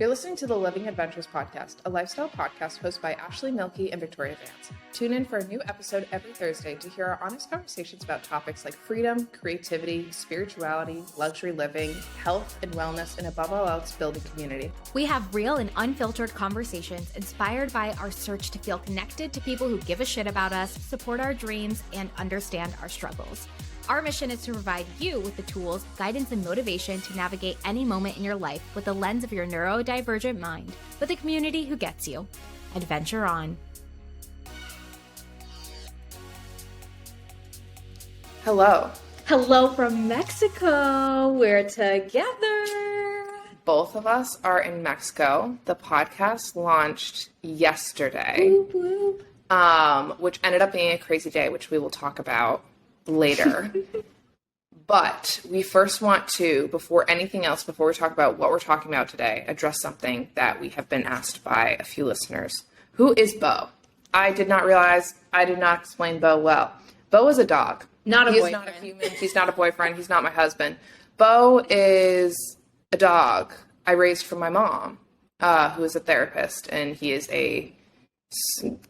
You're listening to the Living Adventures podcast, a lifestyle podcast hosted by ashleymielke and thevictoriavance. Tune in for a new episode every Thursday to hear our honest conversations about topics like freedom, creativity, spirituality, luxury living, health and wellness, and above all else, building community. We have real and unfiltered conversations inspired by our search to feel connected to people who give a shit about us, support our dreams, and understand our struggles. Our mission is to provide you with the tools, guidance, and motivation to navigate any moment in your life with the lens of your neurodivergent mind, with a community who gets you. Adventure on. Hello. Hello from Mexico. We're together. Both of us are in Mexico. The podcast launched yesterday, Whoop, whoop. Which ended up being a crazy day, which we will talk about later. But we first want to, before anything else, before we talk about what we're talking about today, address something that we have been asked by a few listeners. Who is Bo? I did not realize, I did not explain Bo well. Bo is a dog. Not a boyfriend. He's not a human. He's not a boyfriend. He's not my husband. Bo is a dog I raised from my mom, who is a therapist, and he is a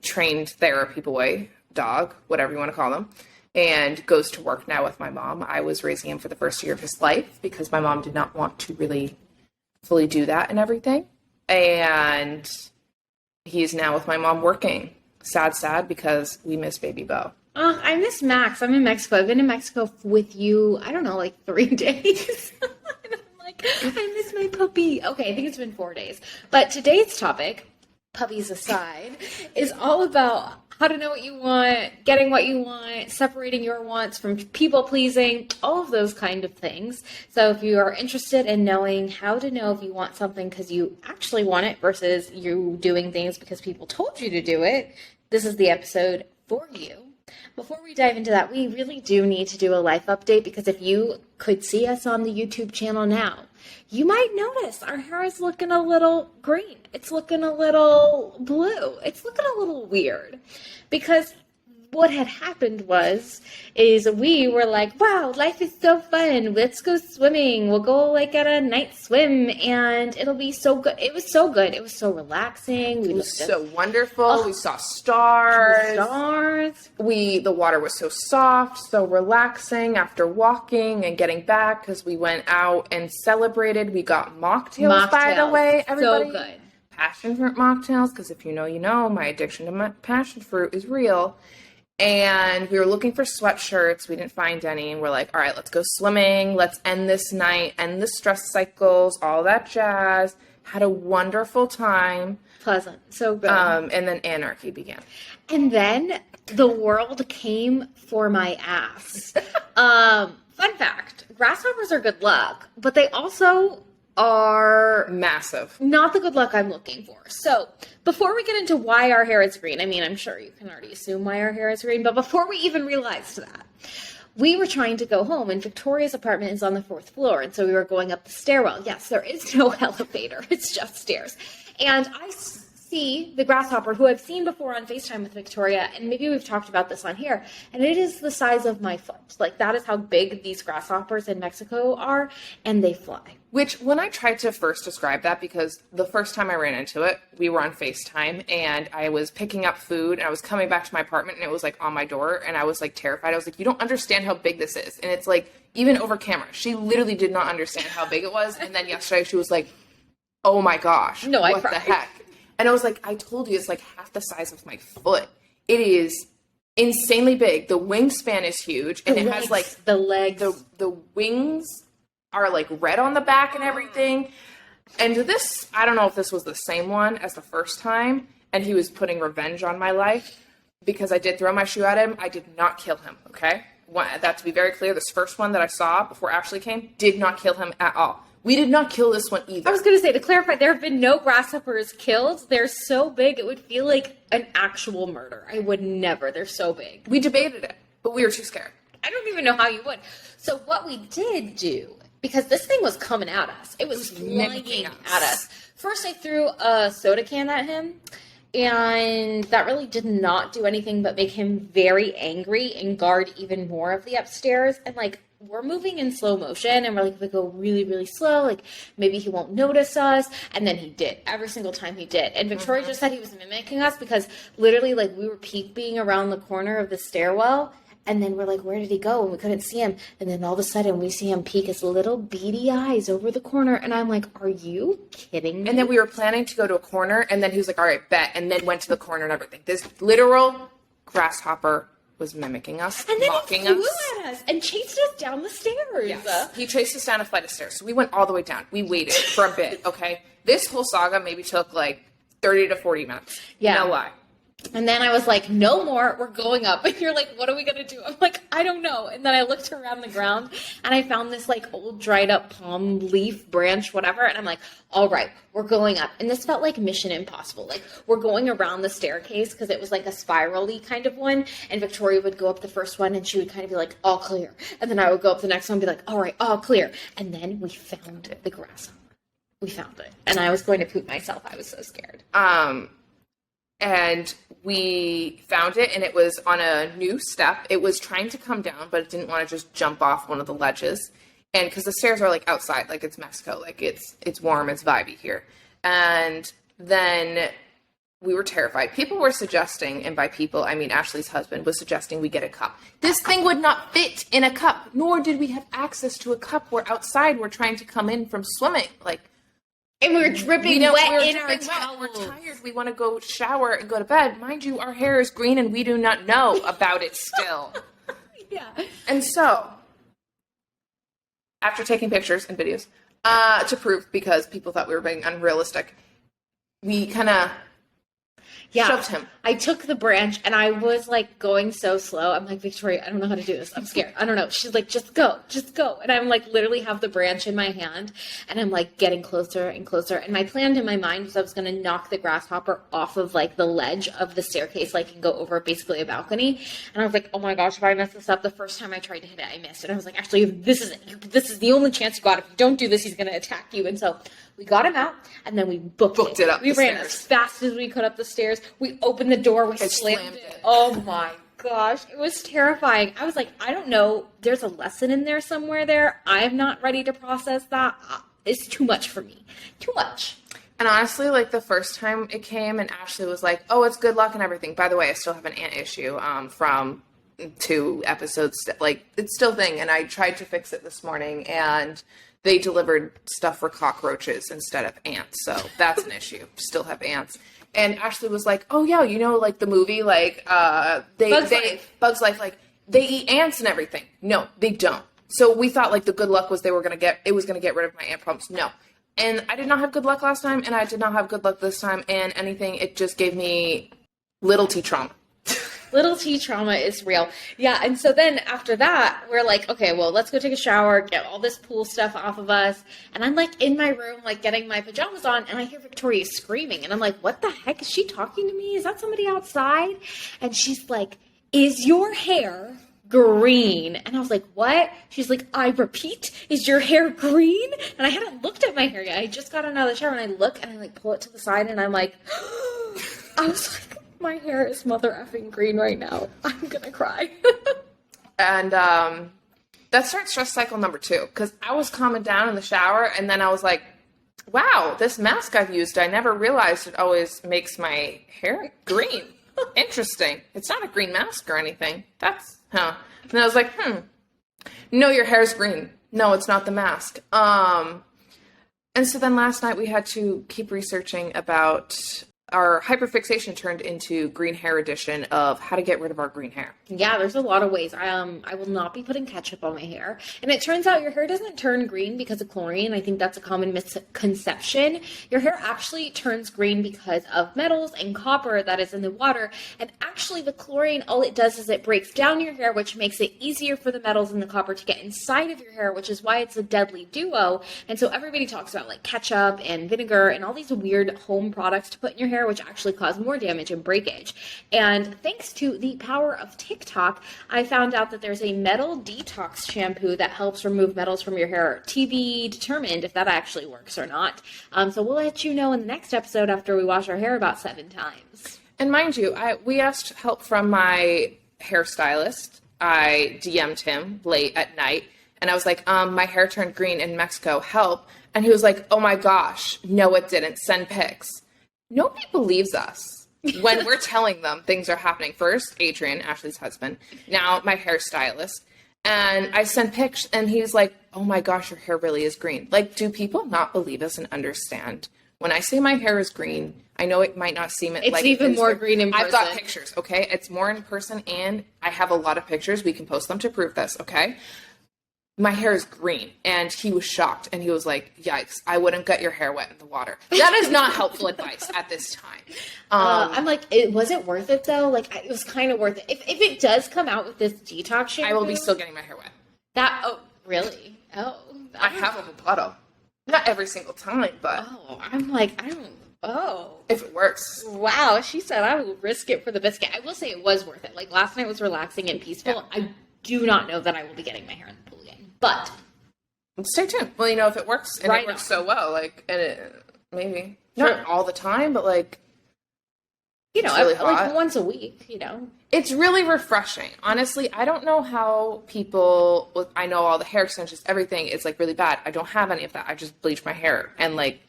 trained therapy boy, dog, whatever you want to call them, and goes to work now with my mom. I was raising him for the first year of his life because my mom did not want to really fully do that and everything. And he's now with my mom working. Sad, because we miss baby Bo. I miss Max. I'm in Mexico. I've been in Mexico with you, I don't know, like 3 days. And I'm like, I miss my puppy. Okay, I think it's been 4 days. But today's topic, puppies aside, is all about how to know what you want, getting what you want, separating your wants from people pleasing, all of those kind of things. So if you are interested in knowing how to know if you want something because you actually want it versus you doing things because people told you to do it, this is the episode for you. Before we dive into that, we really do need to do a life update because if you could see us on the YouTube channel now, you might notice our hair is looking a little green. It's looking a little blue. It's looking a little weird because what had happened is we were like, wow, life is so fun. Let's go swimming. We'll go like at a night swim and it'll be so good. It was so good. It was so relaxing. It was so wonderful. We saw stars. The water was so soft, so relaxing after walking and getting back because we went out and celebrated. We got mocktails, by the way. Everybody. So good. Passion fruit mocktails, because if you know, my addiction to my passion fruit is real. And we were looking for sweatshirts. We didn't find any. And we're like, all right, let's go swimming. Let's end this night, end the stress cycles, all that jazz. Had a wonderul time. Pleasant. So good. And then anarchy began. And then the world came for my ass. Fun fact, grasshoppers are good luck, but they also are massive. Not the good luck I'm looking for. So before we get into why our hair is green, I mean, I'm sure you can already assume why our hair is green, but before we even realized that, we were trying to go home and Victoria's apartment is on the 4th floor. And so we were going up the stairwell. Yes, there is no elevator. It's just stairs. And I see the grasshopper who I've seen before on FaceTime with Victoria. And maybe we've talked about this on here. And it is the size of my foot. Like that is how big these grasshoppers in Mexico are. And they fly. Which, when I tried to first describe that, because the first time I ran into it, we were on FaceTime, and I was picking up food, and I was coming back to my apartment, and it was, like, on my door, and I was, like, terrified. I was like, you don't understand how big this is. And it's, like, even over camera, she literally did not understand how big it was, and then yesterday she was like, oh, my gosh, what the heck? And I was like, I told you, it's, like, half the size of my foot. It is insanely big. The wingspan is huge, and has, like, the legs. The wings are like red on the back and everything. And this, I don't know if this was the same one as the first time, and he was putting revenge on my life because I did throw my shoe at him. I did not kill him, okay? That to be very clear, this first one that I saw before Ashley came did not kill him at all. We did not kill this one either. I was going to say, to clarify, there have been no grasshoppers killed. They're so big, it would feel like an actual murder. I would never. They're so big. We debated it, but we were too scared. I don't even know how you would. So what we did do, because this thing was coming at us. It was flying at us. First, I threw a soda can at him, and that really did not do anything but make him very angry and guard even more of the upstairs. And, like, we're moving in slow motion, and we're like, if we go really, really slow, like maybe he won't notice us. And then he did. Every single time he did. And Victoria just said he was mimicking us because literally, like, we were peeping around the corner of the stairwell, and then we're like, where did he go? And we couldn't see him. And then all of a sudden we see him peek his little beady eyes over the corner. And I'm like, are you kidding me? And then we were planning to go to a corner, and then he was like, all right, bet. And then went to the corner and everything. This literal grasshopper was mimicking us, and then mocking he flew us. at us and chased us down the stairs. Yes. He chased us down a flight of stairs. So we went all the way down. We waited for a bit, okay? This whole saga maybe took like 30 to 40 minutes. Yeah. No lie. And then I was like, no more, we're going up. And you're like, what are we going to do? I'm like, I don't know. And then I looked around the ground and I found this like old dried up palm leaf branch, whatever. And I'm like, all right, we're going up. And this felt like Mission Impossible. Like we're going around the staircase because it was like a spiral-y kind of one. And Victoria would go up the first one and she would kind of be like, all clear. And then I would go up the next one and be like, all right, all clear. And then we found the grasshopper. We found it. And I was going to poop myself. I was so scared. And we found it, and it was on a new step. It was trying to come down, but it didn't want to just jump off one of the ledges. And because the stairs are like outside, like it's Mexico, like it's warm, it's vibey here. And then we were terrified. People were suggesting, and by people, I mean Ashley's husband, was suggesting we get a cup. This thing would not fit in a cup, nor did we have access to a cup. We're outside. We're trying to come in from swimming. Like, and we were dripping wet in our towels. We're tired. We want to go shower and go to bed. Mind you, our hair is green and we do not know about it still. Yeah. And so, after taking pictures and videos to prove, because people thought we were being unrealistic, we kind of shoved him. I took the branch and I was like going so slow. I'm like, Victoria, I don't know how to do this. I'm scared. I don't know. She's like, just go. And I'm like, literally have the branch in my hand and I'm like getting closer and closer. And my plan in my mind was I was going to knock the grasshopper off of like the ledge of the staircase, like and go over basically a balcony. And I was like, oh my gosh, if I mess this up, the first time I tried to hit it, I missed. And I was like, actually, this is the only chance you got. If you don't do this, he's going to attack you. And so we got him out and then we booked it up. We ran as fast as we could up the stairs. We opened the door. We slammed it. Oh my gosh. It was terrifying. I was like, I don't know. There's a lesson in there somewhere there. I'm not ready to process that. It's too much for me. Too much. And honestly, like the first time it came and Ashley was like, oh, it's good luck and everything. By the way, I still have an ant issue from 2 episodes. Like, it's still a thing. And I tried to fix it this morning and they delivered stuff for cockroaches instead of ants. So that's an issue. Still have ants. And Ashley was like, oh, yeah, you know, like the movie, like, Bugs Life, like, they eat ants and everything. No, they don't. So we thought, like, the good luck was it was going to get rid of my ant problems. No. And I did not have good luck last time, and I did not have good luck this time, and anything, it just gave me little T trauma. Little T trauma is real. Yeah, and so then after that, we're like, okay, well, let's go take a shower, get all this pool stuff off of us. And I'm like in my room, like getting my pajamas on, and I hear Victoria screaming. And I'm like, what the heck? Is she talking to me? Is that somebody outside? And she's like, is your hair green? And I was like, what? She's like, I repeat, is your hair green? And I hadn't looked at my hair yet. I just got out of the shower, and I look, and I like pull it to the side, and I'm like, I was like, my hair is mother effing green right now. I'm gonna cry. And that starts stress cycle number 2, because I was calming down in the shower, and then I was like, wow, this mask I've used, I never realized it always makes my hair green. Interesting. It's not a green mask or anything. And I was like, no, your hair's green. No, it's not the mask. And so then last night we had to keep researching about our hyperfixation turned into green hair edition of how to get rid of our green hair. Yeah, there's a lot of ways. I will not be putting ketchup on my hair. And it turns out your hair doesn't turn green because of chlorine. I think that's a common misconception. Your hair actually turns green because of metals and copper that is in the water. And actually the chlorine, all it does is it breaks down your hair, which makes it easier for the metals and the copper to get inside of your hair, which is why it's a deadly duo. And so everybody talks about like ketchup and vinegar and all these weird home products to put in your hair, which actually cause more damage and breakage. And thanks to the power of TikTok, I found out that there's a metal detox shampoo that helps remove metals from your hair. To be determined if that actually works or not. So we'll let you know in the next episode after we wash our hair about 7 times. And mind you, we asked help from my hairstylist. I DM'd him late at night, And I was like, my hair turned green in Mexico, help. And he was like, oh my gosh, no, it didn't. Send pics. Nobody believes us when we're telling them things are happening. First, Adrian, Ashley's husband, now my hairstylist. And I sent pics and he's like, oh my gosh, your hair really is green. Like, do people not believe us and understand? When I say my hair is green, I know it might not seem it. It's like even more green in person. I've got pictures, okay? It's more in person, and I have a lot of pictures. We can post them to prove this, okay? My hair is green, and he was shocked, and he was like, yikes, I wouldn't get your hair wet in the water. That is not helpful advice at this time. I'm like, was it worth it, though? Like, it was kind of worth it. If it does come out with this detox shampoo. I will be still getting my hair wet. Oh, really? Oh. I have a whole bottle. Not every single time, but. Oh, I'm like, if it works. Wow, she said I will risk it for the biscuit. I will say it was worth it. Like, last night was relaxing and peaceful. Yeah. I do not know that I will be getting my hair in the pool again, but. Stay tuned. Well, if it works, and it works so well, like, and it, maybe. Not all the time, but like. Really like once a week, It's really refreshing. Honestly, I don't know how people, I know all the hair extensions, everything is like really bad. I don't have any of that. I just bleach my hair. And like,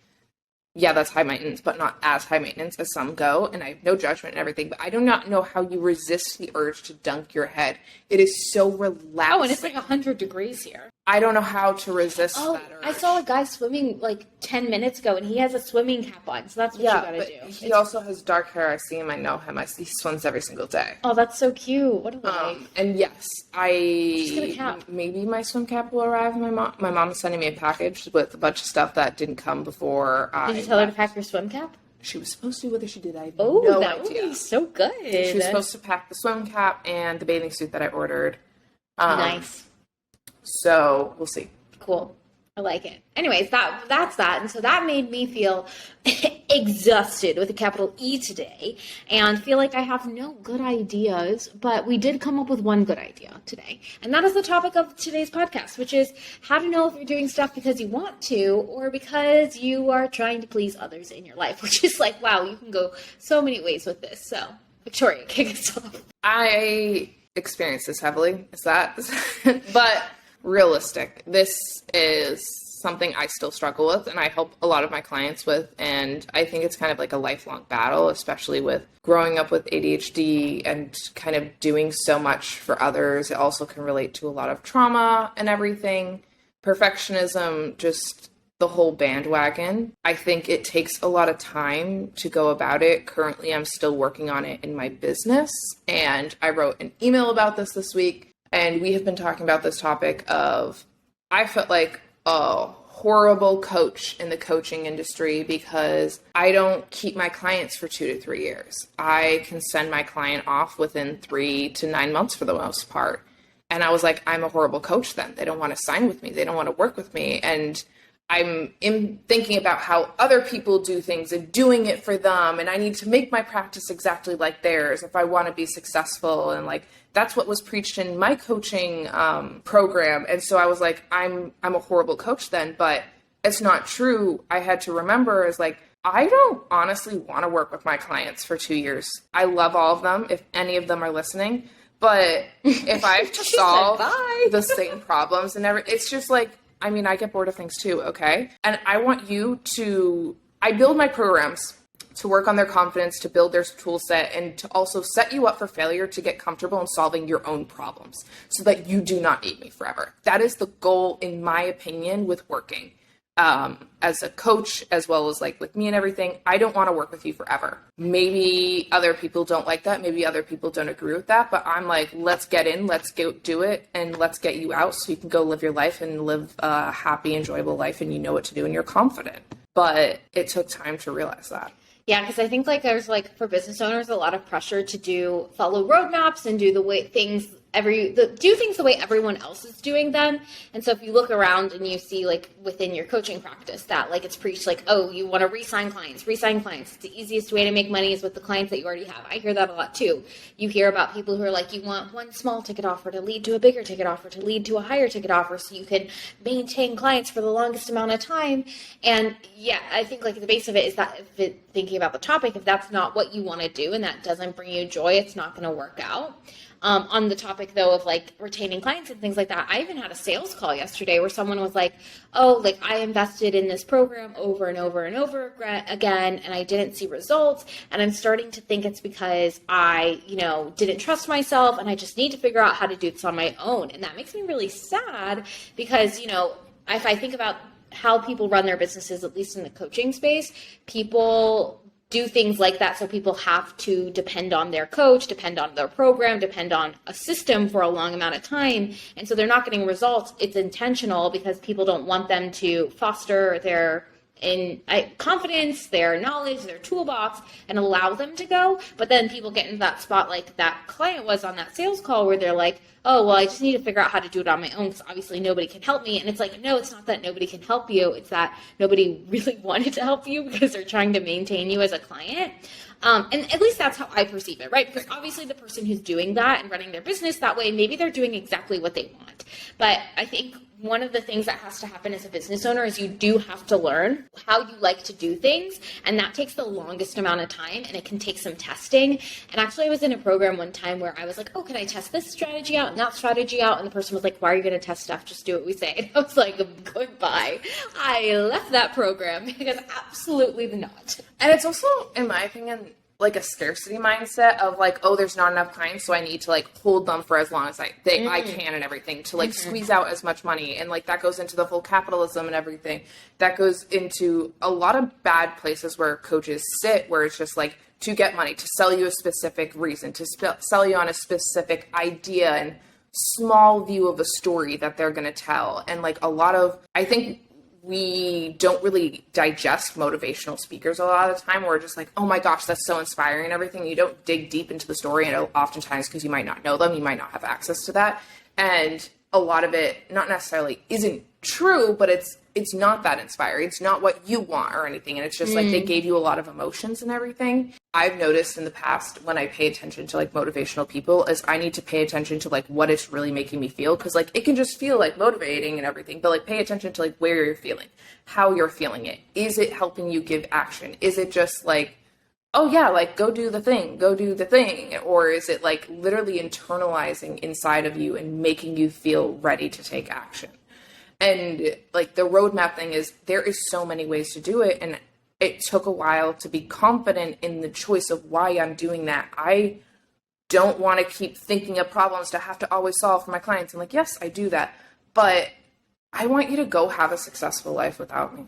yeah, that's high maintenance, but not as high maintenance as some go. And I have no judgment and everything, but I do not know how you resist the urge to dunk your head. It is so relaxing. Oh, and it's like 100 degrees here. I don't know how to resist that urge. I saw a guy swimming like 10 minutes ago, and he has a swimming cap on, so that's what you gotta do. He also has dark hair. I see him. I know him. He swims every single day. Oh, that's so cute. What a life. And yes, Just get a cap. Maybe my swim cap will arrive. My mom is sending me a package with a bunch of stuff that didn't come before. Did you tell her to pack your swim cap? She was supposed to. Whether she did, I have no idea. That would be so good. She was supposed to pack the swim cap and the bathing suit that I ordered. Nice. So we'll see. Cool. I like it. Anyways, that's that. And so that made me feel exhausted with a capital E today and feel like I have no good ideas, but we did come up with one good idea today. And that is the topic of today's podcast, which is how to know if you're doing stuff because you want to or because you are trying to please others in your life, which is like, wow, you can go so many ways with this. So, Victoria, kick us off. I experience this heavily. But realistic. This is something I still struggle with and I help a lot of my clients with. And I think it's kind of like a lifelong battle, especially with growing up with ADHD and kind of doing so much for others. It also can relate to a lot of trauma and everything. Perfectionism, just the whole bandwagon. I think it takes a lot of time to go about it. Currently, I'm still working on it in my business. And I wrote an email about this week. And we have been talking about this topic of, I felt like a horrible coach in the coaching industry because I don't keep my clients for 2 to 3 years. I can send my client off within 3 to 9 months for the most part. And I was like, I'm a horrible coach then. They don't want to sign with me. They don't want to work with me. And I'm thinking about how other people do things and doing it for them. And I need to make my practice exactly like theirs if I want to be successful. And like, that's what was preached in my coaching program. And so I was like, I'm a horrible coach then, but it's not true. I had to remember is like, I don't honestly want to work with my clients for 2 years. I love all of them, if any of them are listening. But if I have to solve the same problems and it's just like, I mean, I get bored of things too, okay? And I want you to, I build my programs to work on their confidence, to build their tool set, and to also set you up for failure to get comfortable in solving your own problems so that you do not need me forever. That is the goal, in my opinion, with working. As a coach, as well as like with me and everything, I don't want to work with you forever. Maybe other people don't like that. Maybe other people don't agree with that, but I'm like, let's get in, let's go do it, and let's get you out so you can go live your life and live a happy, enjoyable life and you know what to do and you're confident. But it took time to realize that. Yeah, because I think like there's like for business owners a lot of pressure to follow roadmaps and do things the way everyone else is doing them. And so if you look around and you see like within your coaching practice that like it's preached like, oh, you want to re-sign clients. It's the easiest way to make money is with the clients that you already have. I hear that a lot too. You hear about people who are like, you want one small ticket offer to lead to a bigger ticket offer to lead to a higher ticket offer so you can maintain clients for the longest amount of time. And yeah, I think like the base of it is that thinking about the topic, if that's not what you want to do and that doesn't bring you joy, it's not going to work out. On the topic, though, of like retaining clients and things like that, I even had a sales call yesterday where someone was like, oh, like I invested in this program over and over and over again, and I didn't see results. And I'm starting to think it's because I, didn't trust myself, and I just need to figure out how to do this on my own. And that makes me really sad because, if I think about how people run their businesses, at least in the coaching space, people do things like that. So people have to depend on their coach, depend on their program, depend on a system for a long amount of time. And so they're not getting results. It's intentional because people don't want them to foster their confidence, their knowledge, their toolbox, and allow them to go. But then people get into that spot like that client was on that sales call where they're like, oh, well, I just need to figure out how to do it on my own because obviously nobody can help me. And it's like, no, it's not that nobody can help you. It's that nobody really wanted to help you because they're trying to maintain you as a client. And at least that's how I perceive it, right? Because obviously the person who's doing that and running their business that way, maybe they're doing exactly what they want. But I think one of the things that has to happen as a business owner is you do have to learn how you like to do things. And that takes the longest amount of time, and it can take some testing. And actually I was in a program one time where I was like, oh, can I test this strategy out and that strategy out? And the person was like, why are you going to test stuff? Just do what we say. And I was like, goodbye. I left that program because absolutely not. And it's also, in my opinion, like a scarcity mindset of like, oh, there's not enough clients, so I need to like hold them for as long as I can and everything to like squeeze out as much money. And like that goes into the full capitalism and everything. That goes into a lot of bad places where coaches sit, where it's just like to get money, to sell you a specific reason, to sell you on a specific idea and small view of a story that they're going to tell. And like I think we don't really digest motivational speakers a lot of the time. We're just like, oh my gosh, that's so inspiring and everything. You don't dig deep into the story, and oftentimes because you might not know them, you might not have access to that. And a lot of it not necessarily isn't true, but it's not that inspiring. It's not what you want or anything. And it's just like they gave you a lot of emotions and everything. I've noticed in the past when I pay attention to like motivational people is I need to pay attention to like what it's really making me feel. Cause like it can just feel like motivating and everything, but like pay attention to like where you're feeling, how you're feeling it. Is it helping you give action? Is it just like, oh yeah, like go do the thing. Or is it like literally internalizing inside of you and making you feel ready to take action? And like the roadmap thing is there is so many ways to do it. And it took a while to be confident in the choice of why I'm doing that. I don't want to keep thinking of problems to have to always solve for my clients. I'm like, yes, I do that. But I want you to go have a successful life without me.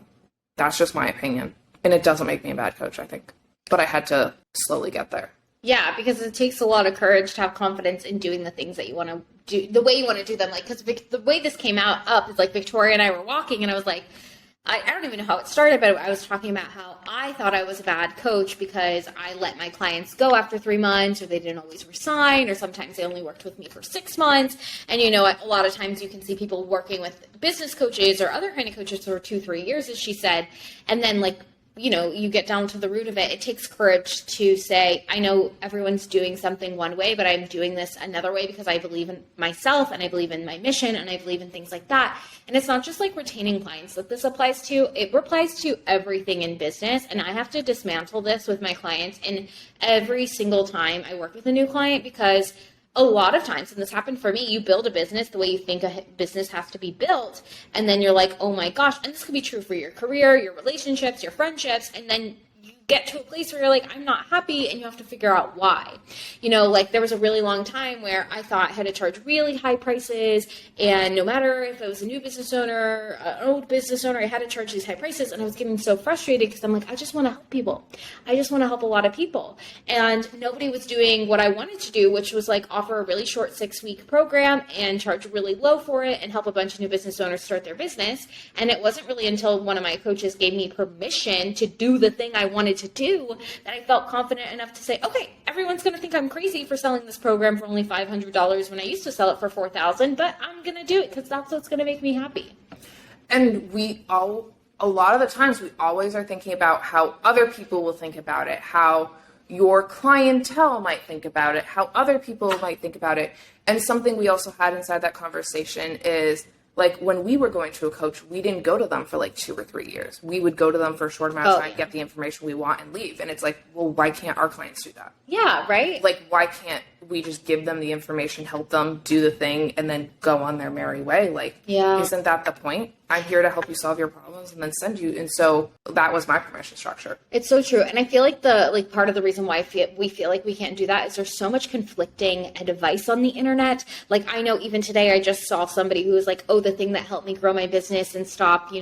That's just my opinion. And it doesn't make me a bad coach, I think. But I had to slowly get there. Yeah, because it takes a lot of courage to have confidence in doing the things that you want to do, the way you want to do them. Like, because the way this came up is like Victoria and I were walking, and I was like, I don't even know how it started, but I was talking about how I thought I was a bad coach because I let my clients go after 3 months, or they didn't always resign, or sometimes they only worked with me for 6 months. And, a lot of times you can see people working with business coaches or other kind of coaches for 2-3 years, as she said. And then like, you get down to the root of it. It takes courage to say, I know everyone's doing something one way, but I'm doing this another way because I believe in myself and I believe in my mission and I believe in things like that. And it's not just like retaining clients that this applies to. It applies to everything in business. And I have to dismantle this with my clients. And every single time I work with a new client, because a lot of times, and this happened for me, you build a business the way you think a business has to be built, and then you're like, oh my gosh, and this could be true for your career, your relationships, your friendships, and then you get to a place where you're like, I'm not happy, and you have to figure out why. Like there was a really long time where I thought I had to charge really high prices, and no matter if I was a new business owner, an old business owner, I had to charge these high prices, and I was getting so frustrated because I'm like, I just want to help people. I just want to help a lot of people. And nobody was doing what I wanted to do, which was like offer a really short 6-week program and charge really low for it and help a bunch of new business owners start their business. And it wasn't really until one of my coaches gave me permission to do the thing I wanted to do that I felt confident enough to say, okay, everyone's going to think I'm crazy for selling this program for only $500 when I used to sell it for $4,000, but I'm going to do it because that's what's going to make me happy. And a lot of the times we always are thinking about how other people will think about it, how your clientele might think about it, how other people might think about it. And something we also had inside that conversation is like when we were going to a coach, we didn't go to them for like 2 or 3 years. We would go to them for a short amount of time, get the information we want and leave. And it's like, well, why can't our clients do that? Yeah, right. Like, why can't we just give them the information, help them do the thing, and then go on their merry way. Like, isn't that the point? I'm here to help you solve your problems and then send you. And so that was my permission structure. It's so true. And I feel like part of the reason why we feel like we can't do that is there's so much conflicting advice on the internet. Like, I know even today I just saw somebody who was like, oh, the thing that helped me grow my business and stop,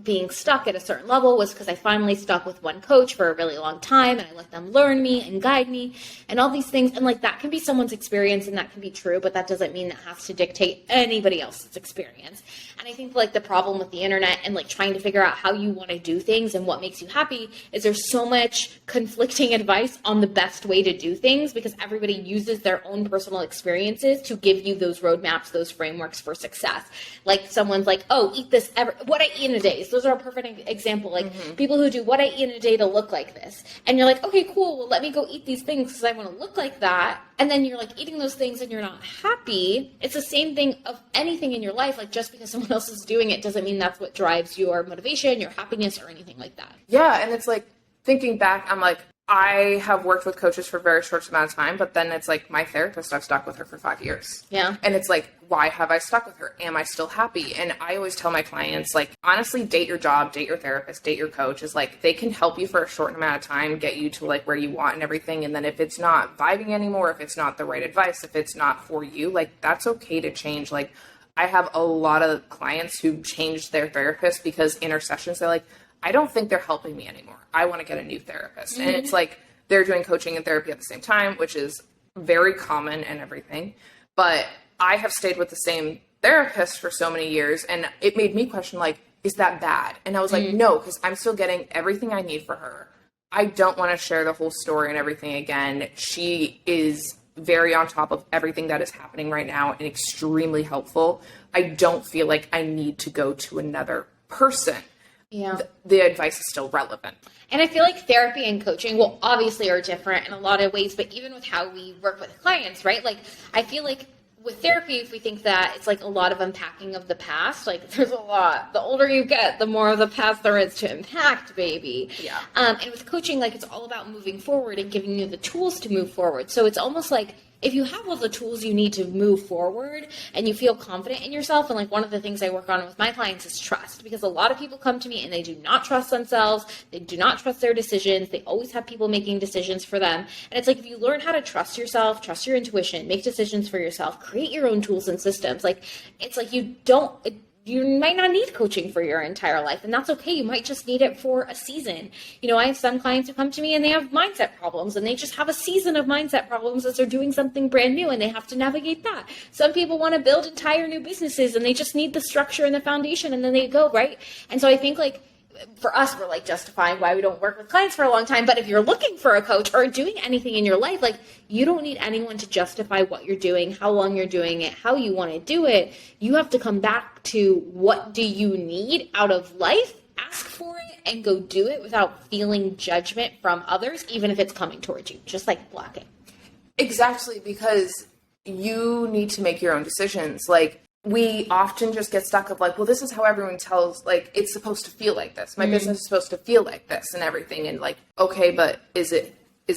being stuck at a certain level was because I finally stuck with one coach for a really long time and I let them learn me and guide me and all these things. And like, that can be someone's experience and that can be true, but that doesn't mean that has to dictate anybody else's experience. And I think like the problem with the internet and like trying to figure out how you want to do things and what makes you happy is there's so much conflicting advice on the best way to do things because everybody uses their own personal experiences to give you those roadmaps, those frameworks for success. Like someone's like, oh, eat this, what I eat in a day. So those are a perfect example. Like people who do what I eat in a day to look like this. And you're like, okay, cool. Well, let me go eat these things because I want to look like that. And then you're like eating those things and you're not happy. It's the same thing of anything in your life. Like just because someone else is doing it doesn't mean that's what drives your motivation, your happiness, or anything like that. Yeah. And it's like thinking back, I'm like, I have worked with coaches for a very short amount of time, but then it's like my therapist, I've stuck with her for 5 years. Yeah. And it's like, why have I stuck with her? Am I still happy? And I always tell my clients, like, honestly, date your job, date your therapist, date your coach. Is like, they can help you for a short amount of time, get you to like where you want and everything. And then if it's not vibing anymore, if it's not the right advice, if it's not for you, like that's okay to change. Like I have a lot of clients who changed their therapist because in our sessions, they're like, I don't think they're helping me anymore. I want to get a new therapist. Mm-hmm. And it's like they're doing coaching and therapy at the same time, which is very common and everything. But I have stayed with the same therapist for so many years. And it made me question, like, is that bad? And I was like, no, because I'm still getting everything I need for her. I don't want to share the whole story and everything again. She is very on top of everything that is happening right now and extremely helpful. I don't feel like I need to go to another person. Yeah. The advice is still relevant. And I feel like therapy and coaching, well, obviously are different in a lot of ways, but even with how we work with clients, right? Like, I feel like with therapy, if we think that it's like a lot of unpacking of the past, like there's a lot. The older you get, the more of the past there is to impact, baby. Yeah. And with coaching, like it's all about moving forward and giving you the tools to move forward. So it's almost like if you have all the tools you need to move forward and you feel confident in yourself, and like one of the things I work on with my clients is trust, because a lot of people come to me and they do not trust themselves. They do not trust their decisions. They always have people making decisions for them. And it's like, if you learn how to trust yourself, trust your intuition, make decisions for yourself, create your own tools and systems. Like, it's like you might not need coaching for your entire life, and that's okay. You might just need it for a season. I have some clients who come to me and they have mindset problems, and they just have a season of mindset problems as they're doing something brand new and they have to navigate that. Some people want to build entire new businesses and they just need the structure and the foundation, and then they go, right? And so I think like, for us, we're like justifying why we don't work with clients for a long time. But if you're looking for a coach or doing anything in your life, like you don't need anyone to justify what you're doing, how long you're doing it, how you want to do it. You have to come back to what do you need out of life, ask for it, and go do it without feeling judgment from others, even if it's coming towards you, just like blocking. Exactly, because you need to make your own decisions. Like, we often just get stuck of like, well, this is how everyone tells, like, it's supposed to feel like this. My business is supposed to feel like this and everything. And like, okay, but is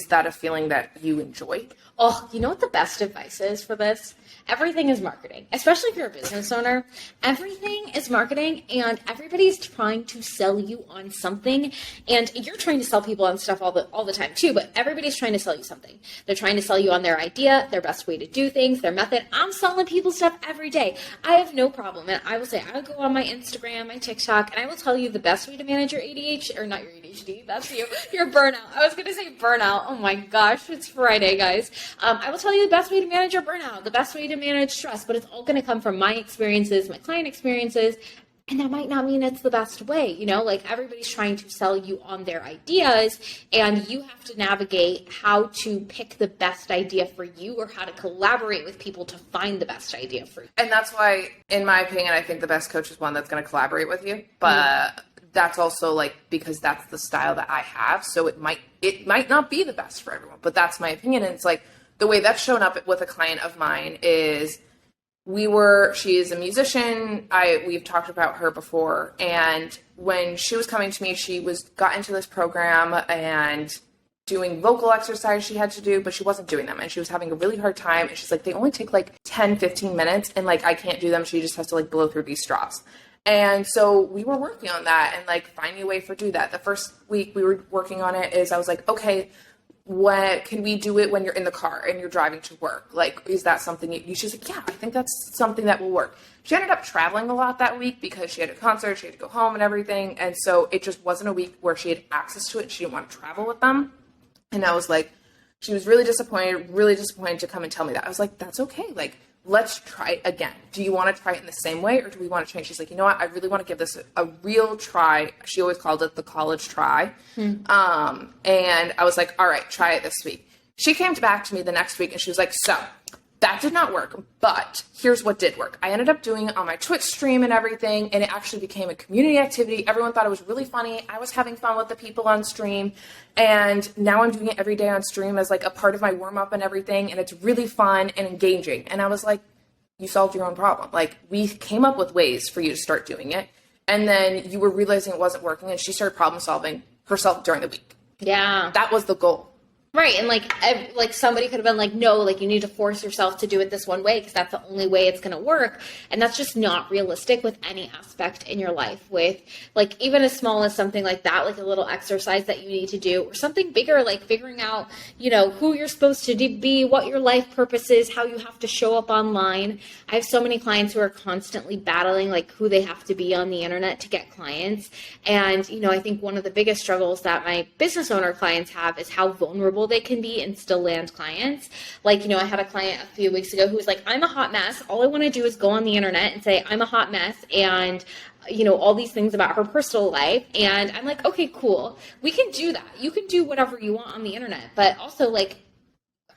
that a feeling that you enjoy? Oh, you know what the best advice is for this? Everything is marketing, especially if you're a business owner. Everything is marketing, and everybody's trying to sell you on something. And you're trying to sell people on stuff all the time too, but everybody's trying to sell you something. They're trying to sell you on their idea, their best way to do things, their method. I'm selling people stuff every day. I have no problem. And I will say, I will go on my Instagram, my TikTok, and I will tell you the best way to manage your ADHD, or not your ADHD, that's you, your burnout. I was going to say burnout. Oh my gosh, it's Friday, guys. I will tell you the best way to manage your burnout, the best way to manage stress, but it's all going to come from my experiences, my client experiences, and that might not mean it's the best way. Like everybody's trying to sell you on their ideas, and you have to navigate how to pick the best idea for you, or how to collaborate with people to find the best idea for you. And that's why, in my opinion, I think the best coach is one that's going to collaborate with you, but that's also like, because that's the style that I have. So it might not be the best for everyone, but that's my opinion. And it's like, the way that's shown up with a client of mine is she is a musician. We've talked about her before. And when she was coming to me, got into this program, and doing vocal exercise she had to do, but she wasn't doing them. And she was having a really hard time. And she's like, they only take like 10, 15 minutes. And like, I can't do them. She just has to like blow through these straws. And so we were working on that and like finding a way for do that. The first week we were working on it is I was like, okay, what can we do it when you're in the car and you're driving to work? Like, is that something she's like, yeah, I think that's something that will work. She ended up traveling a lot that week because she had a concert, she had to go home and everything. And so it just wasn't a week where she had access to it. She didn't want to travel with them. And I was like, she was really disappointed to come and tell me that. I was like, that's okay. Like, let's try it again. Do you want to try it in the same way or do we want to change? She's like, you know what? I really want to give this a real try. She always called it the college try. And I was like, all right, try it this week. She came back to me the next week and she was like, so that did not work, but here's what did work. I ended up doing it on my Twitch stream and everything, and it actually became a community activity. Everyone thought it was really funny. I was having fun with the people on stream, and now I'm doing it every day on stream as like a part of my warm-up and everything, and it's really fun and engaging. And I was like, you solved your own problem. Like, we came up with ways for you to start doing it, and then you were realizing it wasn't working, and she started problem solving herself during the week. Yeah. That was the goal. Right. And like somebody could have been like, no, like you need to force yourself to do it this one way because that's the only way it's going to work. And that's just not realistic with any aspect in your life, with like even as small as something like that, like a little exercise that you need to do, or something bigger, like figuring out, you know, who you're supposed to be, what your life purpose is, how you have to show up online. I have so many clients who are constantly battling like who they have to be on the internet to get clients. And, you know, I think one of the biggest struggles that my business owner clients have is how vulnerable they can be and still land clients. Like, you know, I had a client a few weeks ago who was like, I'm a hot mess. All I want to do is go on the internet and say I'm a hot mess and, you know, all these things about her personal life. And I'm like, okay, cool. We can do that. You can do whatever you want on the internet, but also like,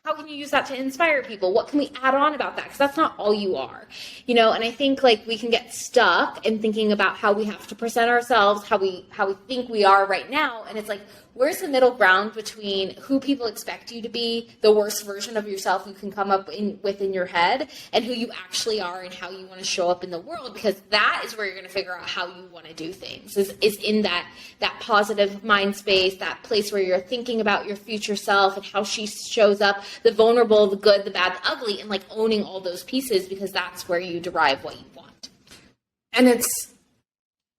how can you use that to inspire people? What can we add on about that? Because that's not all you are, you know? And I think like we can get stuck in thinking about how we have to present ourselves, how we think we are right now. And it's like, where's the middle ground between who people expect you to be, the worst version of yourself you can come up with in your head, and who you actually are and how you want to show up in the world? Because that is where you're going to figure out how you want to do things, is in that positive mind space, that place where you're thinking about your future self and how she shows up, the vulnerable, the good, the bad, the ugly, and like owning all those pieces, because that's where you derive what you want. And it's,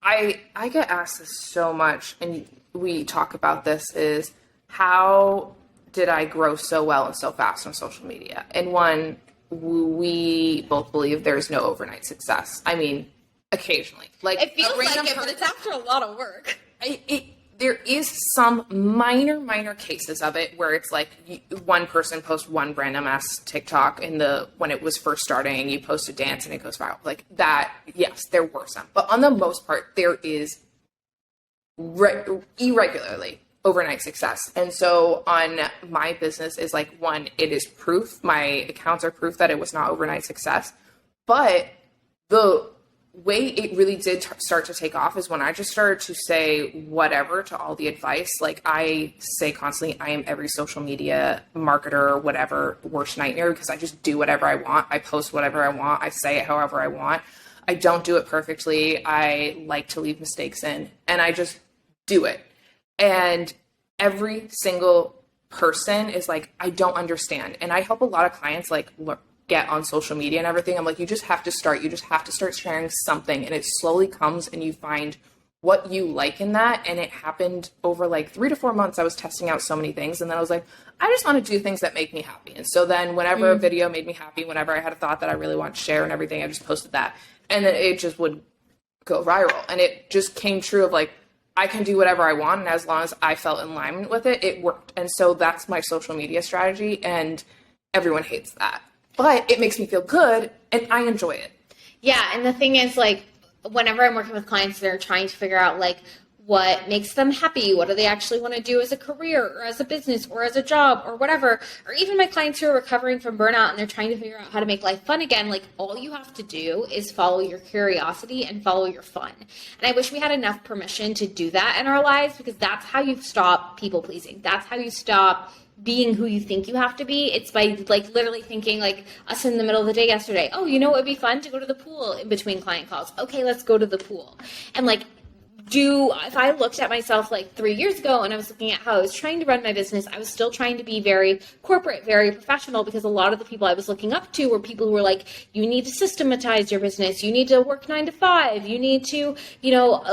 I get asked this so much, and we talk about this, is how did I grow so well and so fast on social media? And one, we both believe there's no overnight success. I mean, occasionally. Like, it feels like it, but it's after a lot of work. There is some minor cases of it where it's like one person posts one random ass TikTok when it was first starting, and you post a dance and it goes viral. Like that, yes, there were some. But on the most part, there is irregularly overnight success. And so on my business is like, one, it is proof. My accounts are proof that it was not overnight success. But the way it really did start to take off is when I just started to say whatever to all the advice. Like I say constantly, I am every social media marketer or whatever worst nightmare, because I just do whatever I want. I post whatever I want. I say it however I want. I don't do it perfectly. I like to leave mistakes in, and I just do it. And every single person is like, I don't understand. And I help a lot of clients like get on social media and everything. I'm like, you just have to start. You just have to start sharing something, and it slowly comes, and you find what you like in that. And it happened over like 3 to 4 months. I was testing out so many things, and then I was like, I just want to do things that make me happy. And so then whenever a video made me happy, whenever I had a thought that I really want to share and everything, I just posted that, and then it just would go viral. And it just came true of like, I can do whatever I want, and as long as I felt in alignment with it, it worked. And so that's my social media strategy, and everyone hates that. But it makes me feel good, and I enjoy it. Yeah, and the thing is, like, whenever I'm working with clients, they're trying to figure out, like, what makes them happy, what do they actually want to do as a career or as a business or as a job or whatever, or even my clients who are recovering from burnout and they're trying to figure out how to make life fun again. Like, all you have to do is follow your curiosity and follow your fun. And I wish we had enough permission to do that in our lives, because that's how you stop people pleasing. That's how you stop being who you think you have to be. It's by like literally thinking, like us in the middle of the day yesterday, oh, you know, it would be fun to go to the pool in between client calls. Okay, let's go to the pool. And like, if I looked at myself like 3 years ago and I was looking at how I was trying to run my business, I was still trying to be very corporate, very professional, because a lot of the people I was looking up to were people who were like, you need to systematize your business. You need to work 9 to 5. You need to,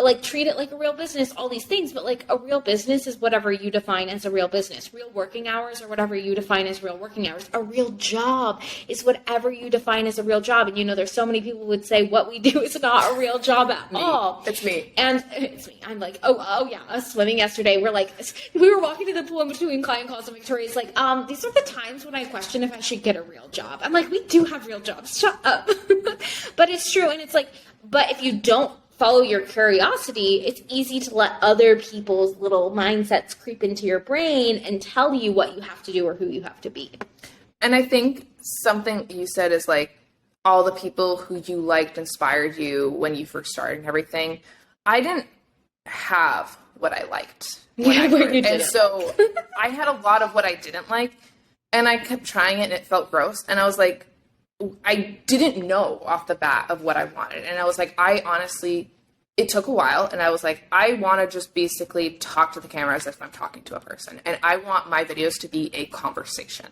like treat it like a real business, all these things. But like a real business is whatever you define as a real business. Real working hours are whatever you define as real working hours. A real job is whatever you define as a real job. And there's so many people who would say what we do is not a real job at all. It's me. And it's me. I'm like, oh yeah, I was swimming yesterday. We were walking to the pool in between client calls, and Victoria's like, these are the times when I question if I should get a real job. I'm like, we do have real jobs. Shut up. But it's true. And it's like, but if you don't follow your curiosity, it's easy to let other people's little mindsets creep into your brain and tell you what you have to do or who you have to be. And I think something you said is like, all the people who you liked inspired you when you first started and everything. I didn't have what I liked when I first, and so I had a lot of what I didn't like, and I kept trying it and it felt gross. And I was like, I didn't know off the bat of what I wanted. And I was like, it took a while. And I was like, I want to just basically talk to the camera as if I'm talking to a person. And I want my videos to be a conversation.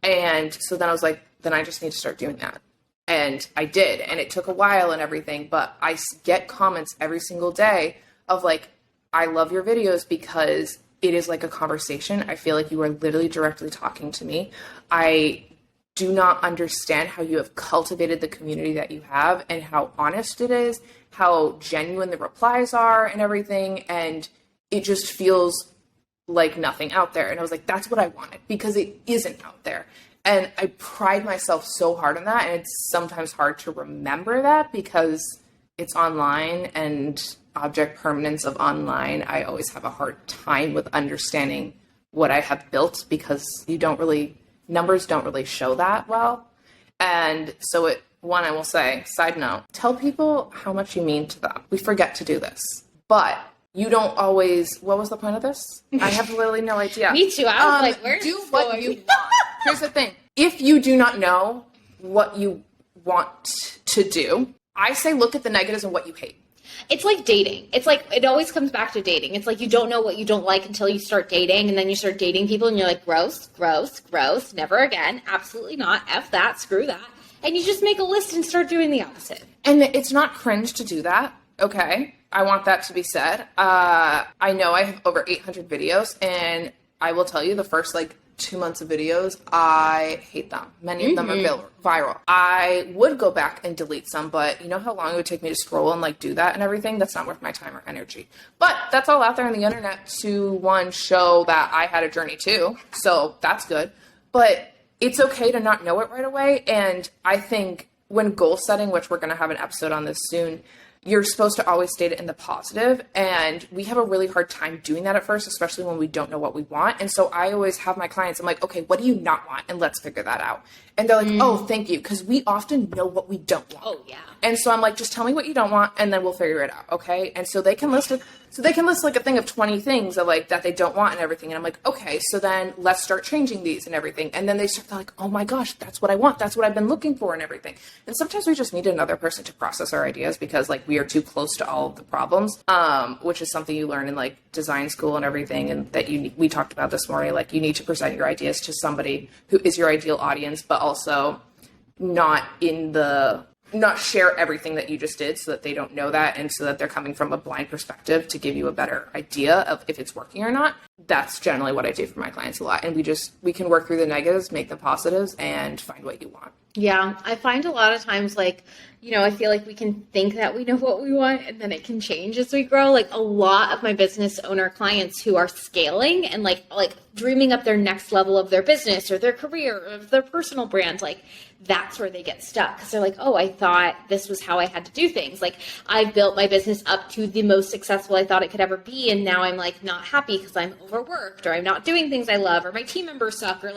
And so then I was like, then I just need to start doing that. And I did, and it took a while and everything, but I get comments every single day of like, I love your videos because it is like a conversation. I feel like you are literally directly talking to me. I do not understand how you have cultivated the community that you have and how honest it is, how genuine the replies are and everything. And it just feels like nothing out there. And I was like, that's what I wanted, because it isn't out there. And I pride myself so hard on that. And it's sometimes hard to remember that because it's online, and object permanence of online. I always have a hard time with understanding what I have built, because numbers don't really show that well. And so I will say, side note, tell people how much you mean to them. We forget to do this, but you don't always, what was the point of this? I have literally no idea. Me too. I was like, where's do what you want. Here's the thing. If you do not know what you want to do, I say look at the negatives and what you hate. It's like dating. It's like, it always comes back to dating. It's like you don't know what you don't like until you start dating, and then you start dating people and you're like, gross, gross, gross, never again, absolutely not, F that, screw that. And you just make a list and start doing the opposite. And it's not cringe to do that, okay? I want that to be said. I know I have over 800 videos, and I will tell you the first 2 months of videos, I hate them. Many of them are viral. I would go back and delete some, but you know how long it would take me to scroll and do that and everything? That's not worth my time or energy. But that's all out there on the internet to, one, show that I had a journey too. So that's good. But it's okay to not know it right away. And I think when goal setting, which we're going to have an episode on this soon, you're supposed to always state it in the positive. And we have a really hard time doing that at first, especially when we don't know what we want. And so I always have my clients, I'm like, okay, what do you not want? And let's figure that out. And they're like, oh, thank you. Because we often know what we don't want. Oh, yeah. And so I'm like, just tell me what you don't want, and then we'll figure it out. Okay. And so they can list a thing of 20 things of that they don't want and everything. And I'm like, okay, so then let's start changing these and everything. And then they're like, oh my gosh, that's what I want. That's what I've been looking for and everything. And sometimes we just need another person to process our ideas, because we are too close to all of the problems, which is something you learn in design school and everything. And that we talked about this morning, you need to present your ideas to somebody who is your ideal audience, but also not share everything that you just did, so that they don't know that, and so that they're coming from a blind perspective to give you a better idea of if it's working or not. That's generally what I do for my clients a lot. And we can work through the negatives, make the positives, and find what you want. Yeah, I find a lot of times, I feel like we can think that we know what we want, and then it can change as we grow. A lot of my business owner clients who are scaling and dreaming up their next level of their business or their career or their personal brand, that's where they get stuck, because they're like, oh, I thought this was how I had to do things. I've built my business up to the most successful I thought it could ever be, and now I'm not happy because I'm overworked, or I'm not doing things I love, or my team members suck, or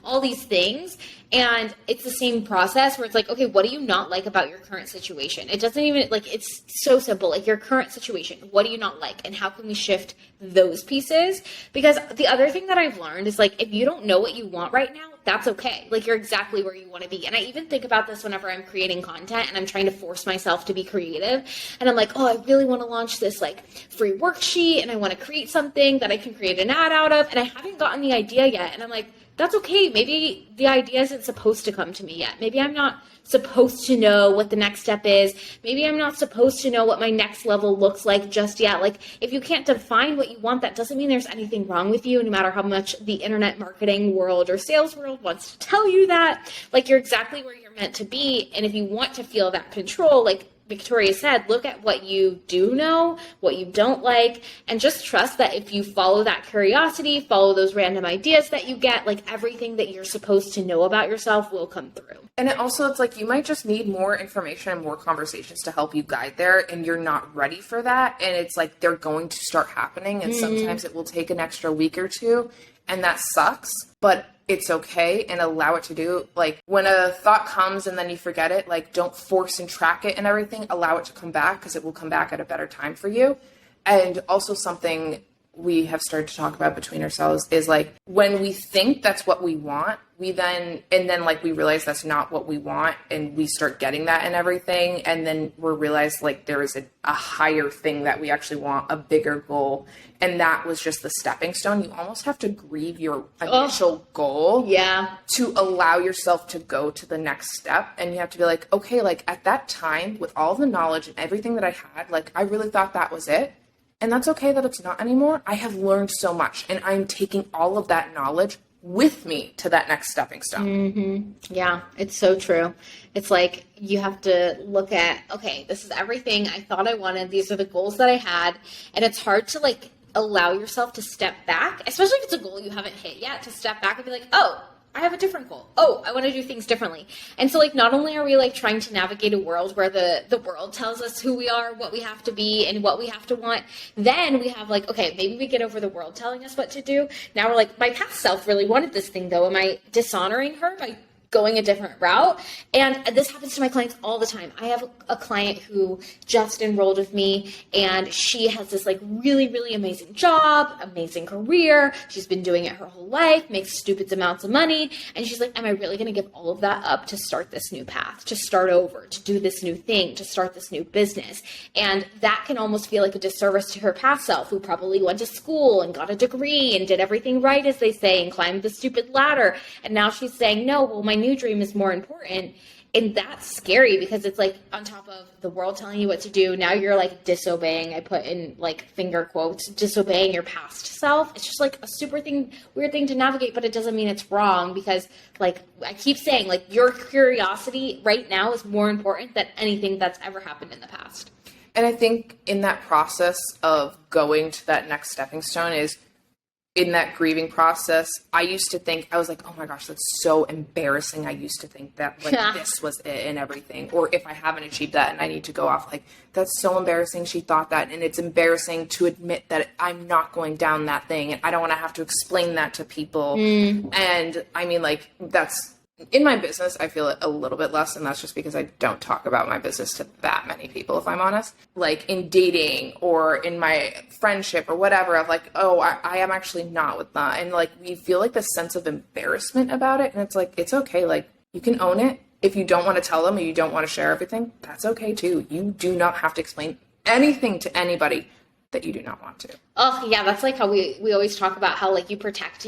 all these things. And it's the same process where it's okay, what do you not like about your current situation? It doesn't even, it's so simple. Your current situation, what do you not like? And how can we shift those pieces? Because the other thing that I've learned is if you don't know what you want right now, that's okay. Like, you're exactly where you want to be. And I even think about this whenever I'm creating content and I'm trying to force myself to be creative. And I'm like, oh, I really want to launch this like free worksheet and I want to create something that I can create an ad out of. And I haven't gotten the idea yet. And I'm like, that's okay. Maybe the idea isn't supposed to come to me yet. Maybe I'm not supposed to know what the next step is. Maybe I'm not supposed to know what my next level looks like just yet. Like, if you can't define what you want, that doesn't mean there's anything wrong with you, no matter how much the internet marketing world or sales world wants to tell you that. Like, you're exactly where you're meant to be. And if you want to feel that control, like Victoria said, look at what you do know, what you don't like, and just trust that if you follow that curiosity, follow those random ideas that you get, like everything that you're supposed to know about yourself will come through. And it also, it's like you might just need more information and more conversations to help you guide there, and you're not ready for that. And it's like they're going to start happening, and sometimes it will take an extra week or two, and that sucks, but it's okay, and allow it to do. Like, when a thought comes and then you forget it, like, don't force and track it and everything. Allow it to come back, because it will come back at a better time for you. And also something we have started to talk about between ourselves is like, when we think that's what we want, we then realize that's not what we want, and we start getting that and everything, and then we realize like there is a higher thing that we actually want, a bigger goal, and that was just the stepping stone. You almost have to grieve your initial goal to allow yourself to go to the next step. And you have to be like, okay, like at that time, with all the knowledge and everything that I had, like I really thought that was it. And that's okay that it's not anymore. I have learned so much, and I'm taking all of that knowledge with me to that next stepping stone. Yeah, it's so true. It's like you have to look at, okay, this is everything I thought I wanted. These are the goals that I had. And it's hard to like allow yourself to step back, especially if it's a goal you haven't hit yet, to step back and be like, oh, I have a different goal. Oh, I want to do things differently. And so like, not only are we like trying to navigate a world where the world tells us who we are, what we have to be, and what we have to want, then we have like, okay, maybe we get over the world telling us what to do. Now we're like, my past self really wanted this thing though. Am I dishonoring her by going a different route? And this happens to my clients all the time. I have a client who just enrolled with me, and she has this like really, really amazing job, amazing career. She's been doing it her whole life, makes stupid amounts of money. And she's like, am I really going to give all of that up to start this new path, to start over, to do this new thing, to start this new business? And that can almost feel like a disservice to her past self, who probably went to school and got a degree and did everything right, as they say, and climbed the stupid ladder. And now she's saying, no, well, my new dream is more important. And that's scary, because it's like, on top of the world telling you what to do, now you're like disobeying, I put in like finger quotes, disobeying your past self. It's just like a weird thing to navigate, but it doesn't mean it's wrong, because like I keep saying, like your curiosity right now is more important than anything that's ever happened in the past. And I think in that process of going to that next stepping stone is, in that grieving process, I used to think, I was like, oh my gosh, that's so embarrassing. I used to think that like this was it and everything. Or if I haven't achieved that and I need to go off, like, that's so embarrassing. She thought that. And it's embarrassing to admit that I'm not going down that thing. And I don't want to have to explain that to people. And I mean, like, that's, in my business, I feel it a little bit less, and that's just because I don't talk about my business to that many people, if I'm honest. Like in dating or in my friendship or whatever, of like, oh, I am actually not with that. And like, we feel like this sense of embarrassment about it. And it's like, it's okay. Like, you can own it. If you don't want to tell them or you don't want to share everything, that's okay too. You do not have to explain anything to anybody that you do not want to. Oh yeah, that's like how we always talk about how like you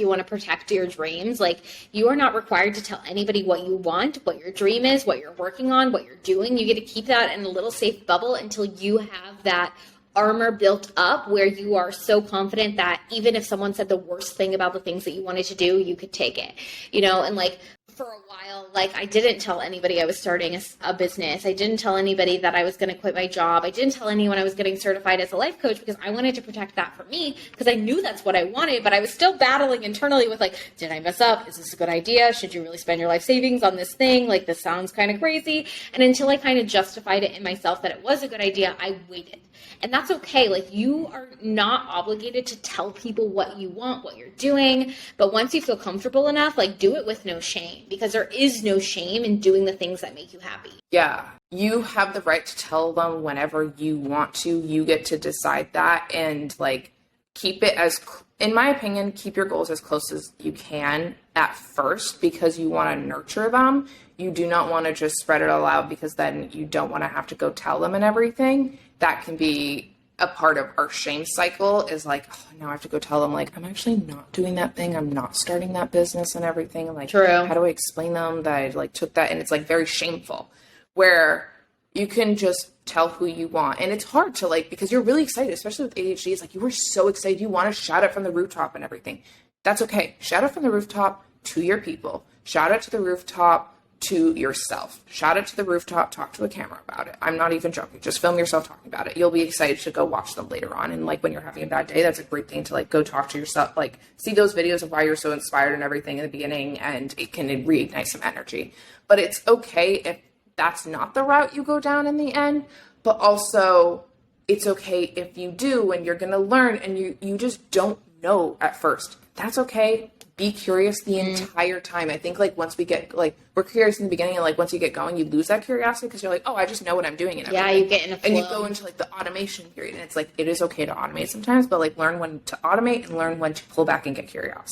want to protect your dreams. Like, you are not required to tell anybody what you want, what your dream is, what you're working on, what you're doing. You get to keep that in a little safe bubble until you have that armor built up where you are so confident that even if someone said the worst thing about the things that you wanted to do, you could take it, you know? And like, for a while, like, I didn't tell anybody I was starting a business. I didn't tell anybody that I was going to quit my job. I didn't tell anyone I was getting certified as a life coach, because I wanted to protect that for me, because I knew that's what I wanted, but I was still battling internally with like, did I mess up? Is this a good idea? Should you really spend your life savings on this thing? Like, this sounds kind of crazy. And until I kind of justified it in myself that it was a good idea, I waited. And that's okay. Like, you are not obligated to tell people what you want, what you're doing. But once you feel comfortable enough, like, do it with no shame, because there is no shame in doing the things that make you happy. Yeah. You have the right to tell them whenever you want to. You get to decide that, and like, keep it as in my opinion, keep your goals as close as you can at first because you want to nurture them. You do not want to just spread it all out because then you don't want to have to go tell them and everything. That can be a part of our shame cycle is like, oh, now I have to go tell them, like, I'm actually not doing that thing. I'm not starting that business and everything. Like, True. How do I explain them that I like took that? And it's like very shameful where you can just tell who you want. And it's hard to like, because you're really excited, especially with ADHD. It's like, you were so excited. You want to shout it from the rooftop and everything. That's okay. Shout it from the rooftop to your people. Shout it to the rooftop to yourself. Shout it to the rooftop, talk to a camera about it. I'm not even joking. Just film yourself talking about it. You'll be excited to go watch them later on. And like when you're having a bad day, that's a great thing to like go talk to yourself, like see those videos of why you're so inspired and everything in the beginning, and it can reignite some energy. But it's okay if that's not the route you go down in the end, but also it's okay if you do and you're going to learn and you just don't know at first. That's okay. Be curious the entire time. I think like once we get like, we're curious in the beginning and like once you get going, you lose that curiosity because you're like, oh, I just know what I'm doing. And yeah, you get in a flow. And you go into like the automation period and it's like, it is okay to automate sometimes, but like learn when to automate and learn when to pull back and get curious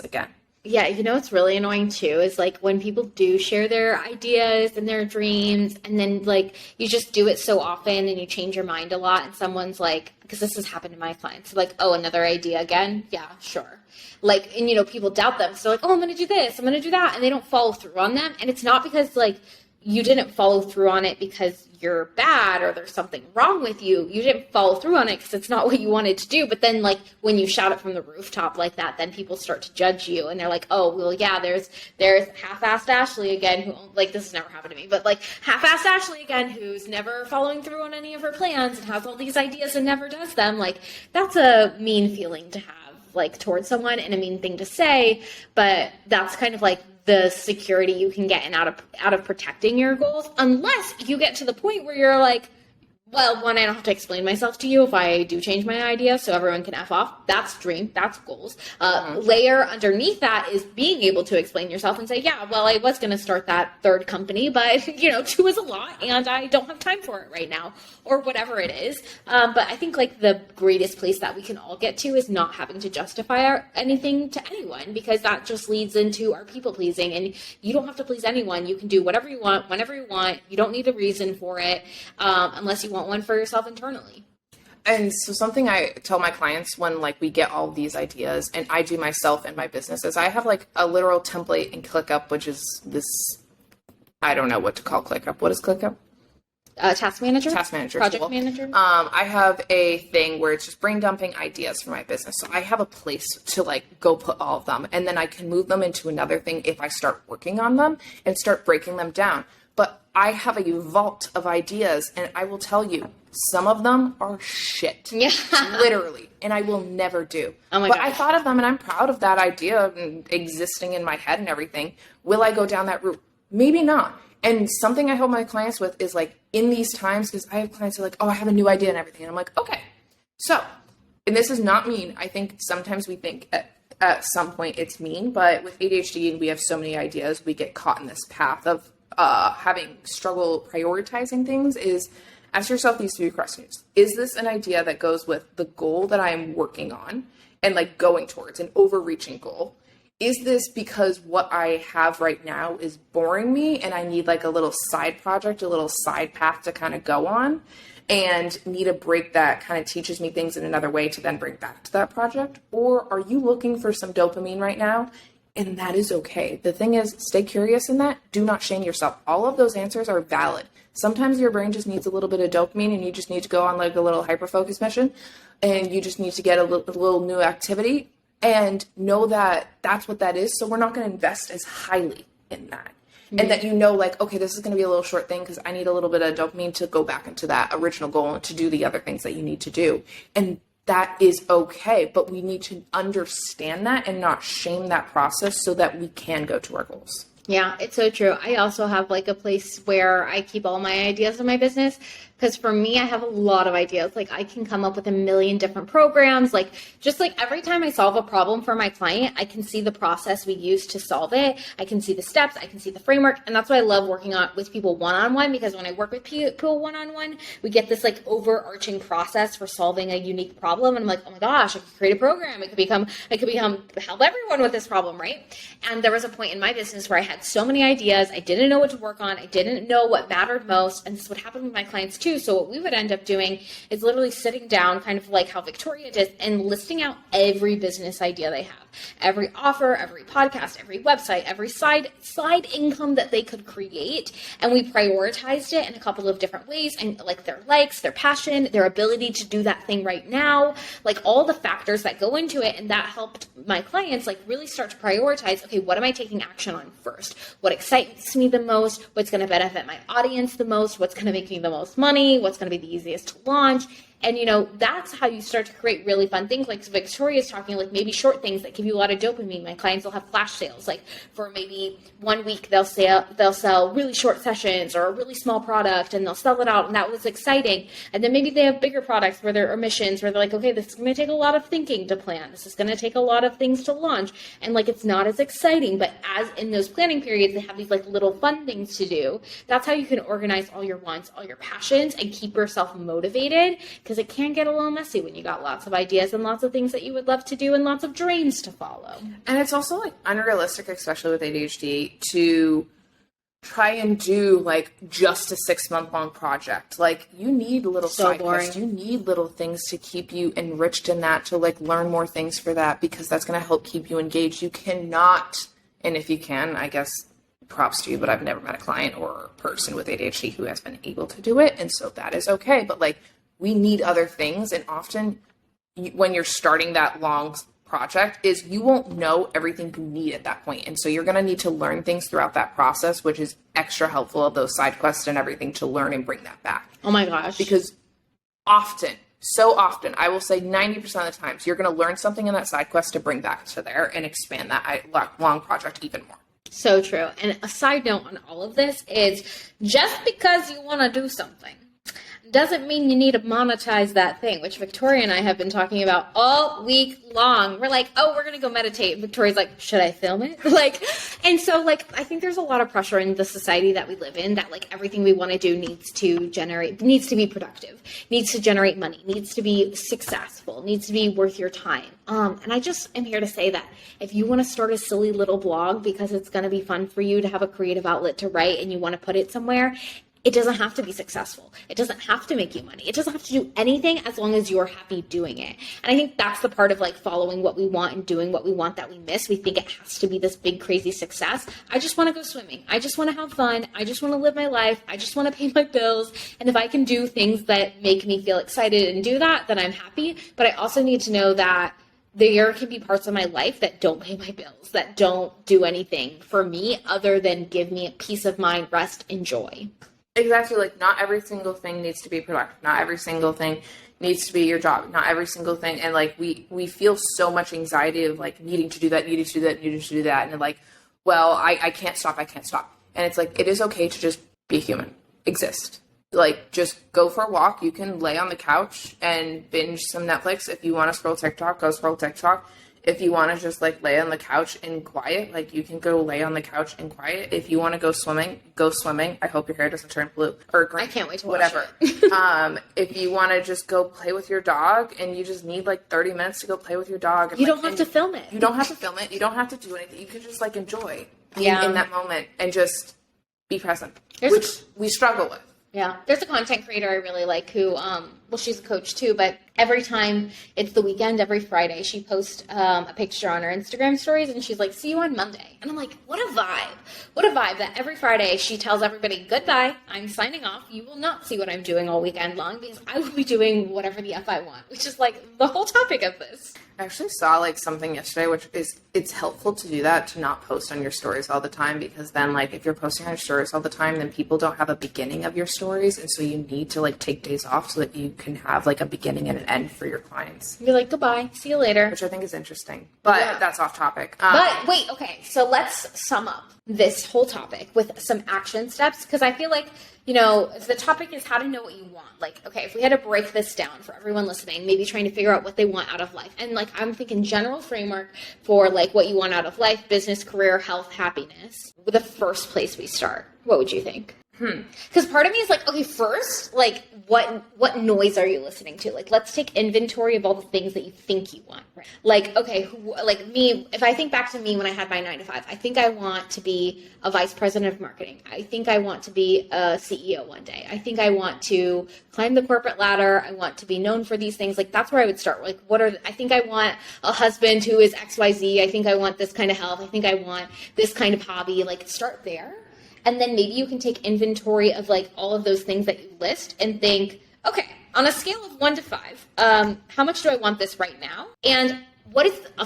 again. Yeah, you know what's really annoying too is like when people do share their ideas and their dreams and then like you just do it so often and you change your mind a lot and someone's like, because this has happened to my clients, like, oh, another idea again? Yeah, sure. Like, and you know, people doubt them. So like, oh, I'm going to do this, I'm going to do that. And they don't follow through on them. And it's not because like you didn't follow through on it because you're bad or there's something wrong with you. You didn't follow through on it because it's not what you wanted to do. But then like when you shout it from the rooftop like that, then people start to judge you and they're like, oh, well, yeah, there's half-assed Ashley again who, like, this has never happened to me, but like half-assed Ashley again who's never following through on any of her plans and has all these ideas and never does them. Like that's a mean feeling to have like towards someone and a mean thing to say, but that's kind of like the security you can get and out of protecting your goals, unless you get to the point where you're like, well, one, I don't have to explain myself to you if I do change my idea so everyone can F off. That's dream. That's goals. Layer underneath that is being able to explain yourself and say, yeah, well, I was going to start that third company, but, you know, 2 is a lot and I don't have time for it right now or whatever it is. But I think like the greatest place that we can all get to is not having to justify anything to anyone, because that just leads into our people pleasing, and you don't have to please anyone. You can do whatever you want, whenever you want. You don't need a reason for it unless you want one for yourself internally. And so something I tell my clients when like we get all these ideas, and I do myself in my business, is I have like a literal template in ClickUp, which is this, I don't know what to call ClickUp. What is ClickUp? Task manager, project manager. I have a thing where it's just brain dumping ideas for my business. So I have a place to like go put all of them, and then I can move them into another thing if I start working on them and start breaking them down. But I have a vault of ideas, and I will tell you, some of them are shit. Yeah. Literally. And I will never do. Oh my God. I thought of them, and I'm proud of that idea existing in my head and everything. Will I go down that route? Maybe not. And something I help my clients with is like in these times, because I have clients who are like, oh, I have a new idea and everything. And I'm like, okay. So, and this is not mean. I think sometimes we think at some point it's mean, but with ADHD and we have so many ideas, we get caught in this path of having struggle prioritizing things. Is ask yourself these 3 questions. Is this an idea that goes with the goal that I am working on and like going towards, an overreaching goal? Is this because what I have right now is boring me and I need like a little side project, a little side path to kind of go on, and need a break that kind of teaches me things in another way to then bring back to that project? Or are you looking for some dopamine right now? And that is okay. The thing is, stay curious in that. Do not shame yourself. All of those answers are valid. Sometimes your brain just needs a little bit of dopamine and you just need to go on like a little hyper-focus mission and you just need to get a little new activity, and know that that's what that is. So we're not going to invest as highly in that. Mm-hmm. And that you know, like, okay, this is going to be a little short thing because I need a little bit of dopamine to go back into that original goal and to do the other things that you need to do. And that is okay, but we need to understand that and not shame that process so that we can go to our goals. Yeah, it's so true. I also have like a place where I keep all my ideas in my business Because for me, I have a lot of ideas. Like I can come up with a million different programs. Like just like every time I solve a problem for my client, I can see the process we use to solve it. I can see the steps. I can see the framework. And that's why I love working on with people one-on-one, because when I work with people one-on-one, we get this like overarching process for solving a unique problem. And I'm like, oh my gosh, I could create a program. I could become help everyone with this problem, right? And there was a point in my business where I had so many ideas. I didn't know what to work on. I didn't know what mattered most. And this would happen with my clients too. So what we would end up doing is literally sitting down, kind of like how Victoria did, and listing out every business idea they have, every offer, every podcast, every website, every side income that they could create. And we prioritized it in a couple of different ways, and like their likes, their passion, their ability to do that thing right now, like all the factors that go into it. And that helped my clients like really start to prioritize, okay, what am I taking action on first? What excites me the most? What's going to benefit my audience the most? What's going to make me the most money? What's going to be the easiest to launch? And, you know, that's how you start to create really fun things. Like Victoria's talking, like maybe short things that give you a lot of dopamine. My clients will have flash sales. Like for maybe 1 week, they'll sell really short sessions or a really small product, and they'll sell it out. And that was exciting. And then maybe they have bigger products where they're missions, where they're like, okay, this is going to take a lot of thinking to plan. This is going to take a lot of things to launch. And like, it's not as exciting, but as in those planning periods, they have these like little fun things to do. That's how you can organize all your wants, all your passions, and keep yourself motivated, because it can get a little messy when you got lots of ideas and lots of things that you would love to do and lots of dreams to follow. And it's also like unrealistic, especially with ADHD, to try and do like just a 6-month long project. Like you need little side quests. You need little things to keep you enriched in that, to like learn more things for that, because that's going to help keep you engaged. You cannot, and if you can, I guess props to you, but I've never met a client or a person with ADHD who has been able to do it. And so that is okay. But like, we need other things. And often when you're starting that long project is you won't know everything you need at that point. And so you're going to need to learn things throughout that process, which is extra helpful of those side quests and everything to learn and bring that back. Oh my gosh. Because so often, I will say 90% of the times, you're going to learn something in that side quest to bring back to there and expand that long project even more. So true. And a side note on all of this is just because you want to do something doesn't mean you need to monetize that thing, which Victoria and I have been talking about all week long. We're like, oh, we're going to go meditate. Victoria's like, should I film it? And so I think there's a lot of pressure in the society that we live in that like everything we want to do needs to be productive, needs to generate money, needs to be successful, needs to be worth your time. And I just am here to say that if you want to start a silly little blog because it's going to be fun for you to have a creative outlet to write and you want to put it somewhere, it doesn't have to be successful. It doesn't have to make you money. It doesn't have to do anything as long as you're happy doing it. And I think that's the part of like following what we want and doing what we want that we miss. We think it has to be this big, crazy success. I just want to go swimming. I just want to have fun. I just want to live my life. I just want to pay my bills. And if I can do things that make me feel excited and do that, then I'm happy. But I also need to know that there can be parts of my life that don't pay my bills, that don't do anything for me other than give me a peace of mind, rest, and joy. Exactly. Like not every single thing needs to be productive. Not every single thing needs to be your job. Not every single thing. And like we feel so much anxiety of like needing to do that, needing to do that, needing to do that. And like, well, I can't stop. And it's like, it is okay to just be human, exist. Like just go for a walk. You can lay on the couch and binge some Netflix. If you want to scroll TikTok, go scroll TikTok. If you want to just like lay on the couch in quiet, like you can go lay on the couch in quiet. If you want to go swimming, go swimming. I hope your hair doesn't turn blue or green. I can't wait to whatever. Watch it. If you want to just go play with your dog and you just need like 30 minutes to go play with your dog. And, you don't have to film it. You don't have to film it. You don't have to do anything. You can just like enjoy being in that moment and just be present, which we struggle with. Yeah. There's a content creator I really like who, she's a coach too, but every time it's the weekend, every Friday, she posts a picture on her Instagram stories and she's like, see you on Monday. And I'm like, what a vibe. What a vibe that every Friday she tells everybody, goodbye, I'm signing off. You will not see what I'm doing all weekend long because I will be doing whatever the F I want, which is like the whole topic of this. I actually saw like something yesterday, which is, it's helpful to do that, to not post on your stories all the time, because then like if you're posting on your stories all the time, then people don't have a beginning of your stories. And so you need to like take days off so that you can have like a beginning and an end for your clients. You're like, goodbye, see you later. Which I think is interesting, but that's off topic. But wait, okay, so let's sum up this whole topic with some action steps, because I feel like, if the topic is how to know what you want, like, okay, if we had to break this down for everyone listening, maybe trying to figure out what they want out of life, and like, I'm thinking general framework for like what you want out of life, business, career, health, happiness, the first place we start, what would you think? Because part of me is like, okay, first, like, what noise are you listening to? Like, let's take inventory of all the things that you think you want. Right? Like, okay, like me, if I think back to me when I had my 9-to-5, I think I want to be a vice president of marketing. I think I want to be a CEO one day. I think I want to climb the corporate ladder. I want to be known for these things. Like, that's where I would start. Like, I think I want a husband who is XYZ. I think I want this kind of health. I think I want this kind of hobby. Like, start there. And then maybe you can take inventory of like all of those things that you list and think, okay, on a scale of 1 to 5, how much do I want this right now? And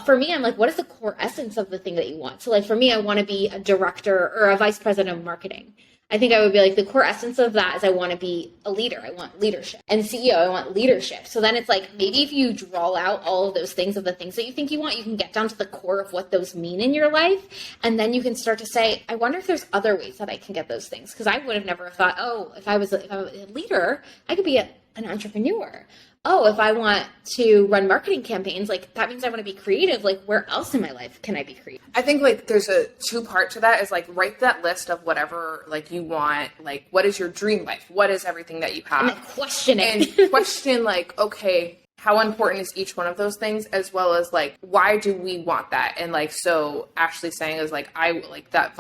for me, I'm like, what is the core essence of the thing that you want? So like for me, I want to be a director or a vice president of marketing. I think I would be like, the core essence of that is I want to be a leader. I want leadership. And CEO, I want leadership. So then it's like, maybe if you draw out all of those things of the things that you think you want, you can get down to the core of what those mean in your life. And then you can start to say, I wonder if there's other ways that I can get those things. Because I would have never thought, if I was a leader, I could be an entrepreneur. Oh, if I want to run marketing campaigns, like that means I want to be creative. Like, where else in my life can I be creative? I think like there's a 2-part to that is like write that list of whatever like you want, like what is your dream life? What is everything that you have? And then question it. And question like, okay, how important is each one of those things, as well as like, why do we want that? And like, so Ashley saying is like, I like that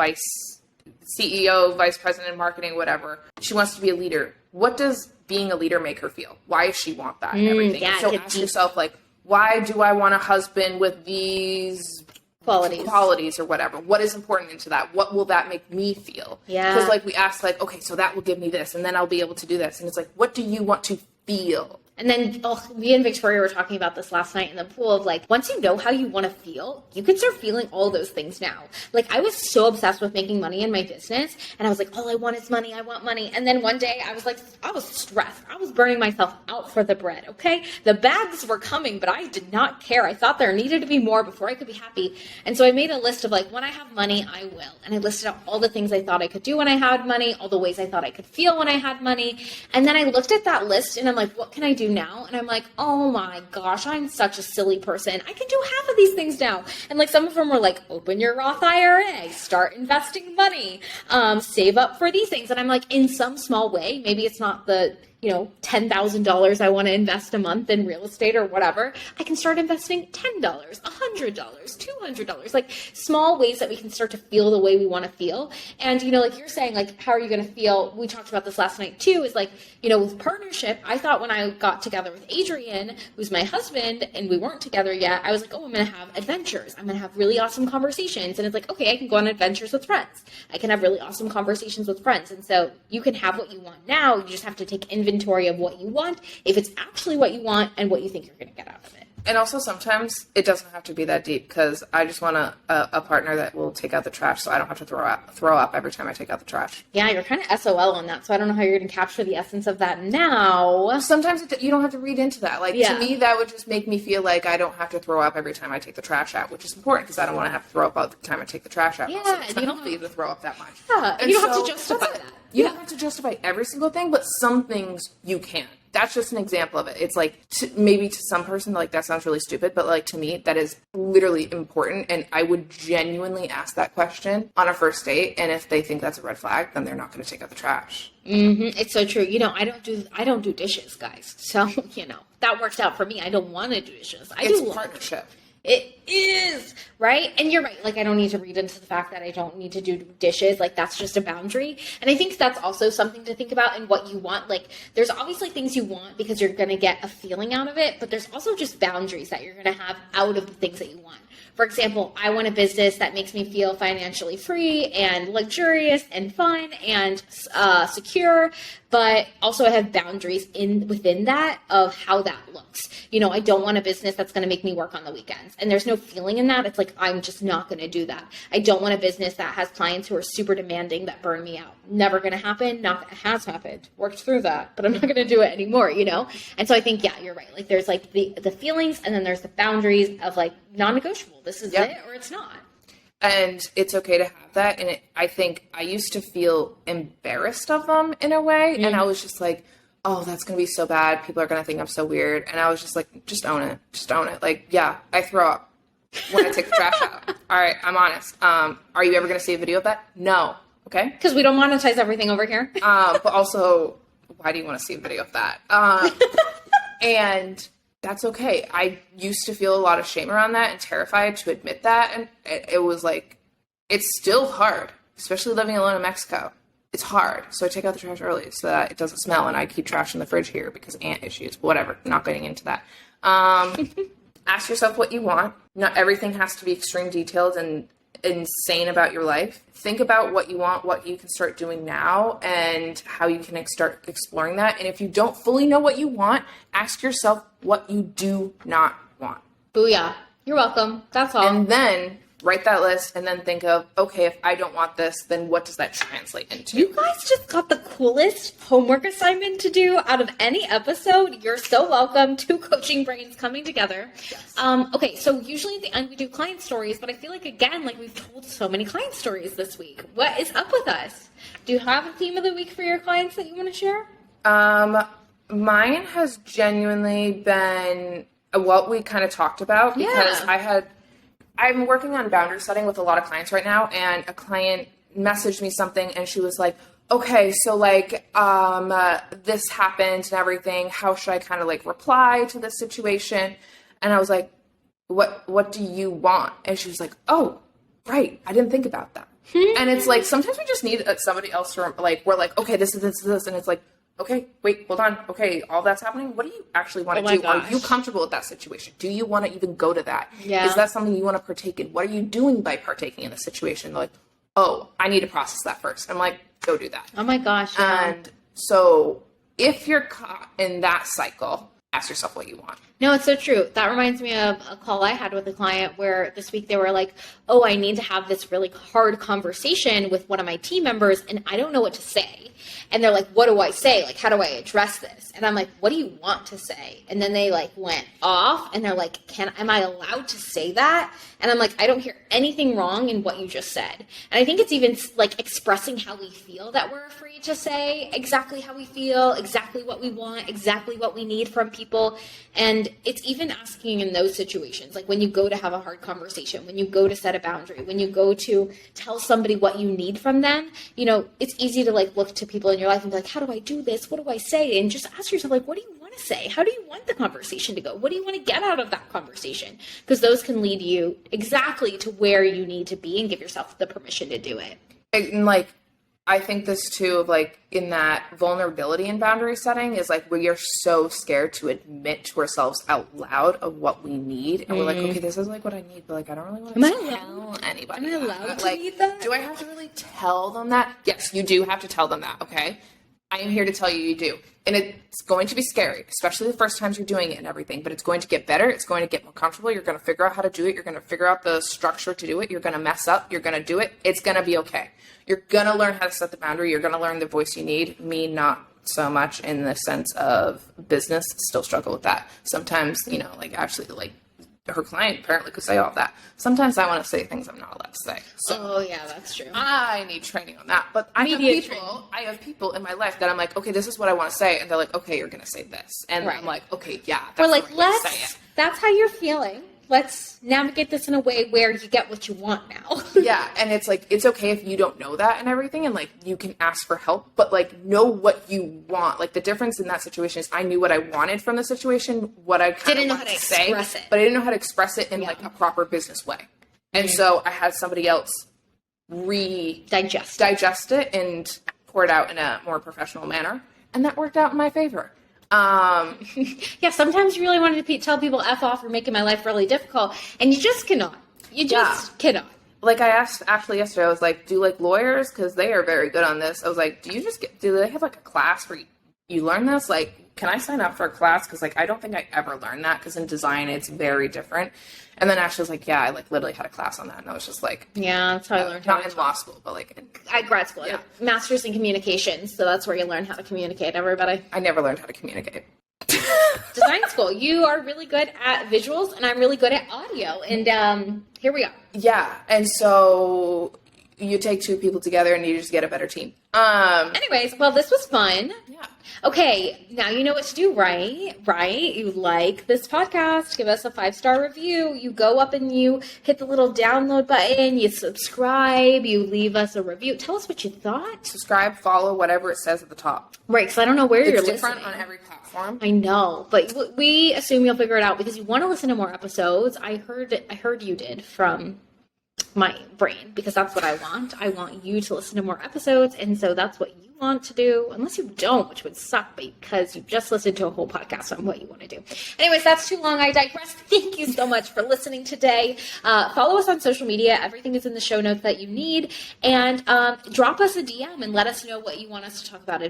CEO, vice president of marketing, whatever. She wants to be a leader. What does being a leader make her feel? Why does she want that and everything? Yeah, so ask yourself, like, why do I want a husband with these qualities or whatever? What is important into that? What will that make me feel? Yeah. Because like we ask like, okay, so that will give me this and then I'll be able to do this. And it's like, what do you want to feel? And then me and Victoria were talking about this last night in the pool of like, once you know how you want to feel, you can start feeling all those things now. Like I was so obsessed with making money in my business and I was like, all I want is money. I want money. And then one day I was like, I was stressed. I was burning myself out for the bread. Okay. The bags were coming, but I did not care. I thought there needed to be more before I could be happy. And so I made a list of like, when I have money, I will. And I listed out all the things I thought I could do when I had money, all the ways I thought I could feel when I had money. And then I looked at that list and I'm like, what can I do now? And I'm like, oh my gosh, I'm such a silly person. I can do half of these things now. And like some of them were like, open your Roth IRA, start investing money, save up for these things. And I'm like, in some small way, maybe it's not the $10,000 I want to invest a month in real estate or whatever. I can start investing $10, $100, $200, like small ways that we can start to feel the way we want to feel. And, like you're saying, like, how are you going to feel? We talked about this last night too, is like, with partnership, I thought when I got together with Adrian, who's my husband, and we weren't together yet, I was like, oh, I'm going to have adventures. I'm going to have really awesome conversations. And it's like, okay, I can go on adventures with friends. I can have really awesome conversations with friends. And so you can have what you want now. You just have to take inventory of what you want, if it's actually what you want and what you think you're going to get out of it. And also sometimes it doesn't have to be that deep, because I just want a partner that will take out the trash so I don't have to throw up every time I take out the trash. Yeah, you're kind of SOL on that, so I don't know how you're going to capture the essence of that now. Sometimes you don't have to read into that. Like, to me, that would just make me feel like I don't have to throw up every time I take the trash out, which is important because I don't want to have to throw up all the time I take the trash out. Yeah, so it's not healthy to throw up that much. Yeah, and you don't have to justify that. You don't have to justify every single thing, but some things you can. That's just an example of it. It's like, maybe to some person, like, that sounds really stupid, but like, to me, that is literally important. And I would genuinely ask that question on a first date. And if they think that's a red flag, then they're not going to take out the trash. Mm-hmm. It's so true. I don't do dishes, guys. So, that works out for me. I don't want to do dishes. It's partnership. It is, right? And you're right. Like, I don't need to read into the fact that I don't need to do dishes. Like, that's just a boundary. And I think that's also something to think about in what you want. Like, there's obviously things you want because you're going to get a feeling out of it, but there's also just boundaries that you're going to have out of the things that you want. For example, I want a business that makes me feel financially free and luxurious and fun and secure. but also I have boundaries within that of how that looks. You know, I don't want a business that's going to make me work on the weekends. And there's no feeling in that. It's like, I'm just not going to do that. I don't want a business that has clients who are super demanding that burn me out. Never going to happen. Not that it has happened. Worked through that, but I'm not going to do it anymore, you know? And so I think, yeah, you're right. Like there's like the feelings, and then there's the boundaries of like non-negotiable. This is it or it's not. And it's okay to have that. And I think I used to feel embarrassed of them in a way. And I was just like, oh, that's going to be so bad. People are going to think I'm so weird. And I was just like, just own it. Just own it. Like, yeah, I throw up when I take the trash out. All right, I'm honest. Are you ever going to see a video of that? No. Okay. Because we don't monetize everything over here. But also, why do you want to see a video of that? And that's okay. I used to feel a lot of shame around that and terrified to admit that. And it was like, it's still hard, especially living alone in Mexico. It's hard. So I take out the trash early so that it doesn't smell, and I keep trash in the fridge here because ant issues, whatever. Not getting into that. Ask yourself what you want. Not everything has to be extreme detailed and insane about your life. Think about what you want, what you can start doing now, and how you can start exploring that. And if you don't fully know what you want, ask yourself what you do not want. Booyah. You're welcome. That's all. And then write that list and then think of, okay, if I don't want this, then what does that translate into? You guys just got the coolest homework assignment to do out of any episode. You're so welcome. Two coaching brains coming together. Yes. Okay, so usually at the end we do client stories, but I feel like, again, like we've told so many client stories this week. What is up with us? Do you have a theme of the week for your clients that you want to share? Mine has genuinely been what we kind of talked about, because I'm working on boundary setting with a lot of clients right now, and a client messaged me something and she was like, okay, so like, this happened and everything. How should I kind of like reply to this situation? And I was like, what do you want? And she was like, oh, right. I didn't think about that. And it's like, sometimes we just need somebody else to like, we're like, okay, this is this. And it's like, okay, wait, hold on. Okay, all that's happening. What do you actually want to do? Gosh. Are you comfortable with that situation? Do you want to even go to that? Yeah. Is that something you want to partake in? What are you doing by partaking in the situation? They're like, oh, I need to process that first. I'm like, go do that. Oh my gosh. And so if you're caught in that cycle, ask yourself what you want. No, it's so true. That reminds me of a call I had with a client where this week they were like, oh, I need to have this really hard conversation with one of my team members and I don't know what to say. And they're like, what do I say? Like, how do I address this? And I'm like, what do you want to say? And then they like went off and they're like, am I allowed to say that? And I'm like, I don't hear anything wrong in what you just said. And I think it's even like expressing how we feel that we're afraid to say exactly how we feel, exactly what we want, exactly what we need from people. And it's even asking in those situations, like when you go to have a hard conversation, when you go to set a boundary, when you go to tell somebody what you need from them, you know, it's easy to like look to people in your life and be like, how do I do this? What do I say? And just ask yourself, like, what do you want to say? How do you want the conversation to go? What do you want to get out of that conversation? Because those can lead you exactly to where you need to be and give yourself the permission to do it. And like, I think this too, of like in that vulnerability and boundary setting is like we are so scared to admit to ourselves out loud of what we need. And we're like, okay, this is like what I need, but like, I don't really want to tell anybody. Am I allowed to like, need that? do I have to really tell them that? Yes, you do have to tell them that. Okay. I am here to tell you you do. And it's going to be scary, especially the first times you're doing it and everything, but it's going to get better. It's going to get more comfortable. You're going to figure out how to do it. You're going to figure out the structure to do it. You're going to mess up. You're going to do it. It's going to be okay. You're going to learn how to set the boundary. You're going to learn the voice you need. Me, not so much in the sense of business. Still struggle with that. Sometimes, you know, like actually like her client apparently could say all that. Sometimes I want to say things I'm not allowed to say. So oh yeah, that's true. I need training on that. But I have people in my life that I'm like, okay, this is what I want to say. And they're like, okay, you're going to say this. And I'm like, okay, yeah. We're like, that's how you're feeling. Let's navigate this in a way where you get what you want now. Yeah. And it's like, it's okay if you don't know that and everything. And like, you can ask for help, but like, know what you want. Like the difference in that situation is I knew what I wanted from the situation, what I didn't know how to express it. But I didn't know how to express it in like a proper business way. And so I had somebody else digest it and pour it out in a more professional manner. And that worked out in my favor. Yeah, sometimes you really want to tell people F off or making my life really difficult, and you just cannot. You just cannot. like I asked Ashley yesterday, I was like, do like lawyers, because they are very good on this. I was like, do they have like a class where you learn this? Like, can I sign up for a class? Because like I don't think I ever learned that, because in design it's very different. And then Ashley was like, yeah, I like literally had a class on that, and I was just like, yeah, that's how I learned how not to in law school, but like at grad school. Yeah. Master's in communications, so that's where you learn how to communicate. Everybody. I never learned how to communicate. Design school. You are really good at visuals, and I'm really good at audio. And here we are. Yeah, and so you take two people together and you just get a better team. Anyways, well, this was fun. Yeah. Okay, now you know what to do, right? Right? You like this podcast, give us a 5-star review. You go up and you hit the little download button, you subscribe, you leave us a review. Tell us what you thought. Subscribe, follow, whatever it says at the top. Right, because I don't know where you're listening. It's different on every platform. I know, but we assume you'll figure it out because you want to listen to more episodes. I heard you did from my brain, because that's what I want. I want you to listen to more episodes, and so that's what you want to do, unless you don't, which would suck because you just listened to a whole podcast on what you want to do. Anyways, that's too long. I digress. Thank you so much for listening today. Follow us on social media. Everything is in the show notes that you need, and drop us a DM and let us know what you want us to talk about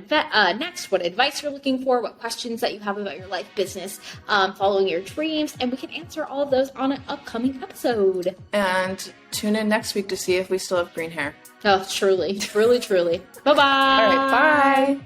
next, what advice you're looking for, what questions that you have about your life, business, following your dreams, and we can answer all of those on an upcoming episode. And tune in next week to see if we still have green hair. Oh, truly, truly, truly. Bye-bye. All right, bye.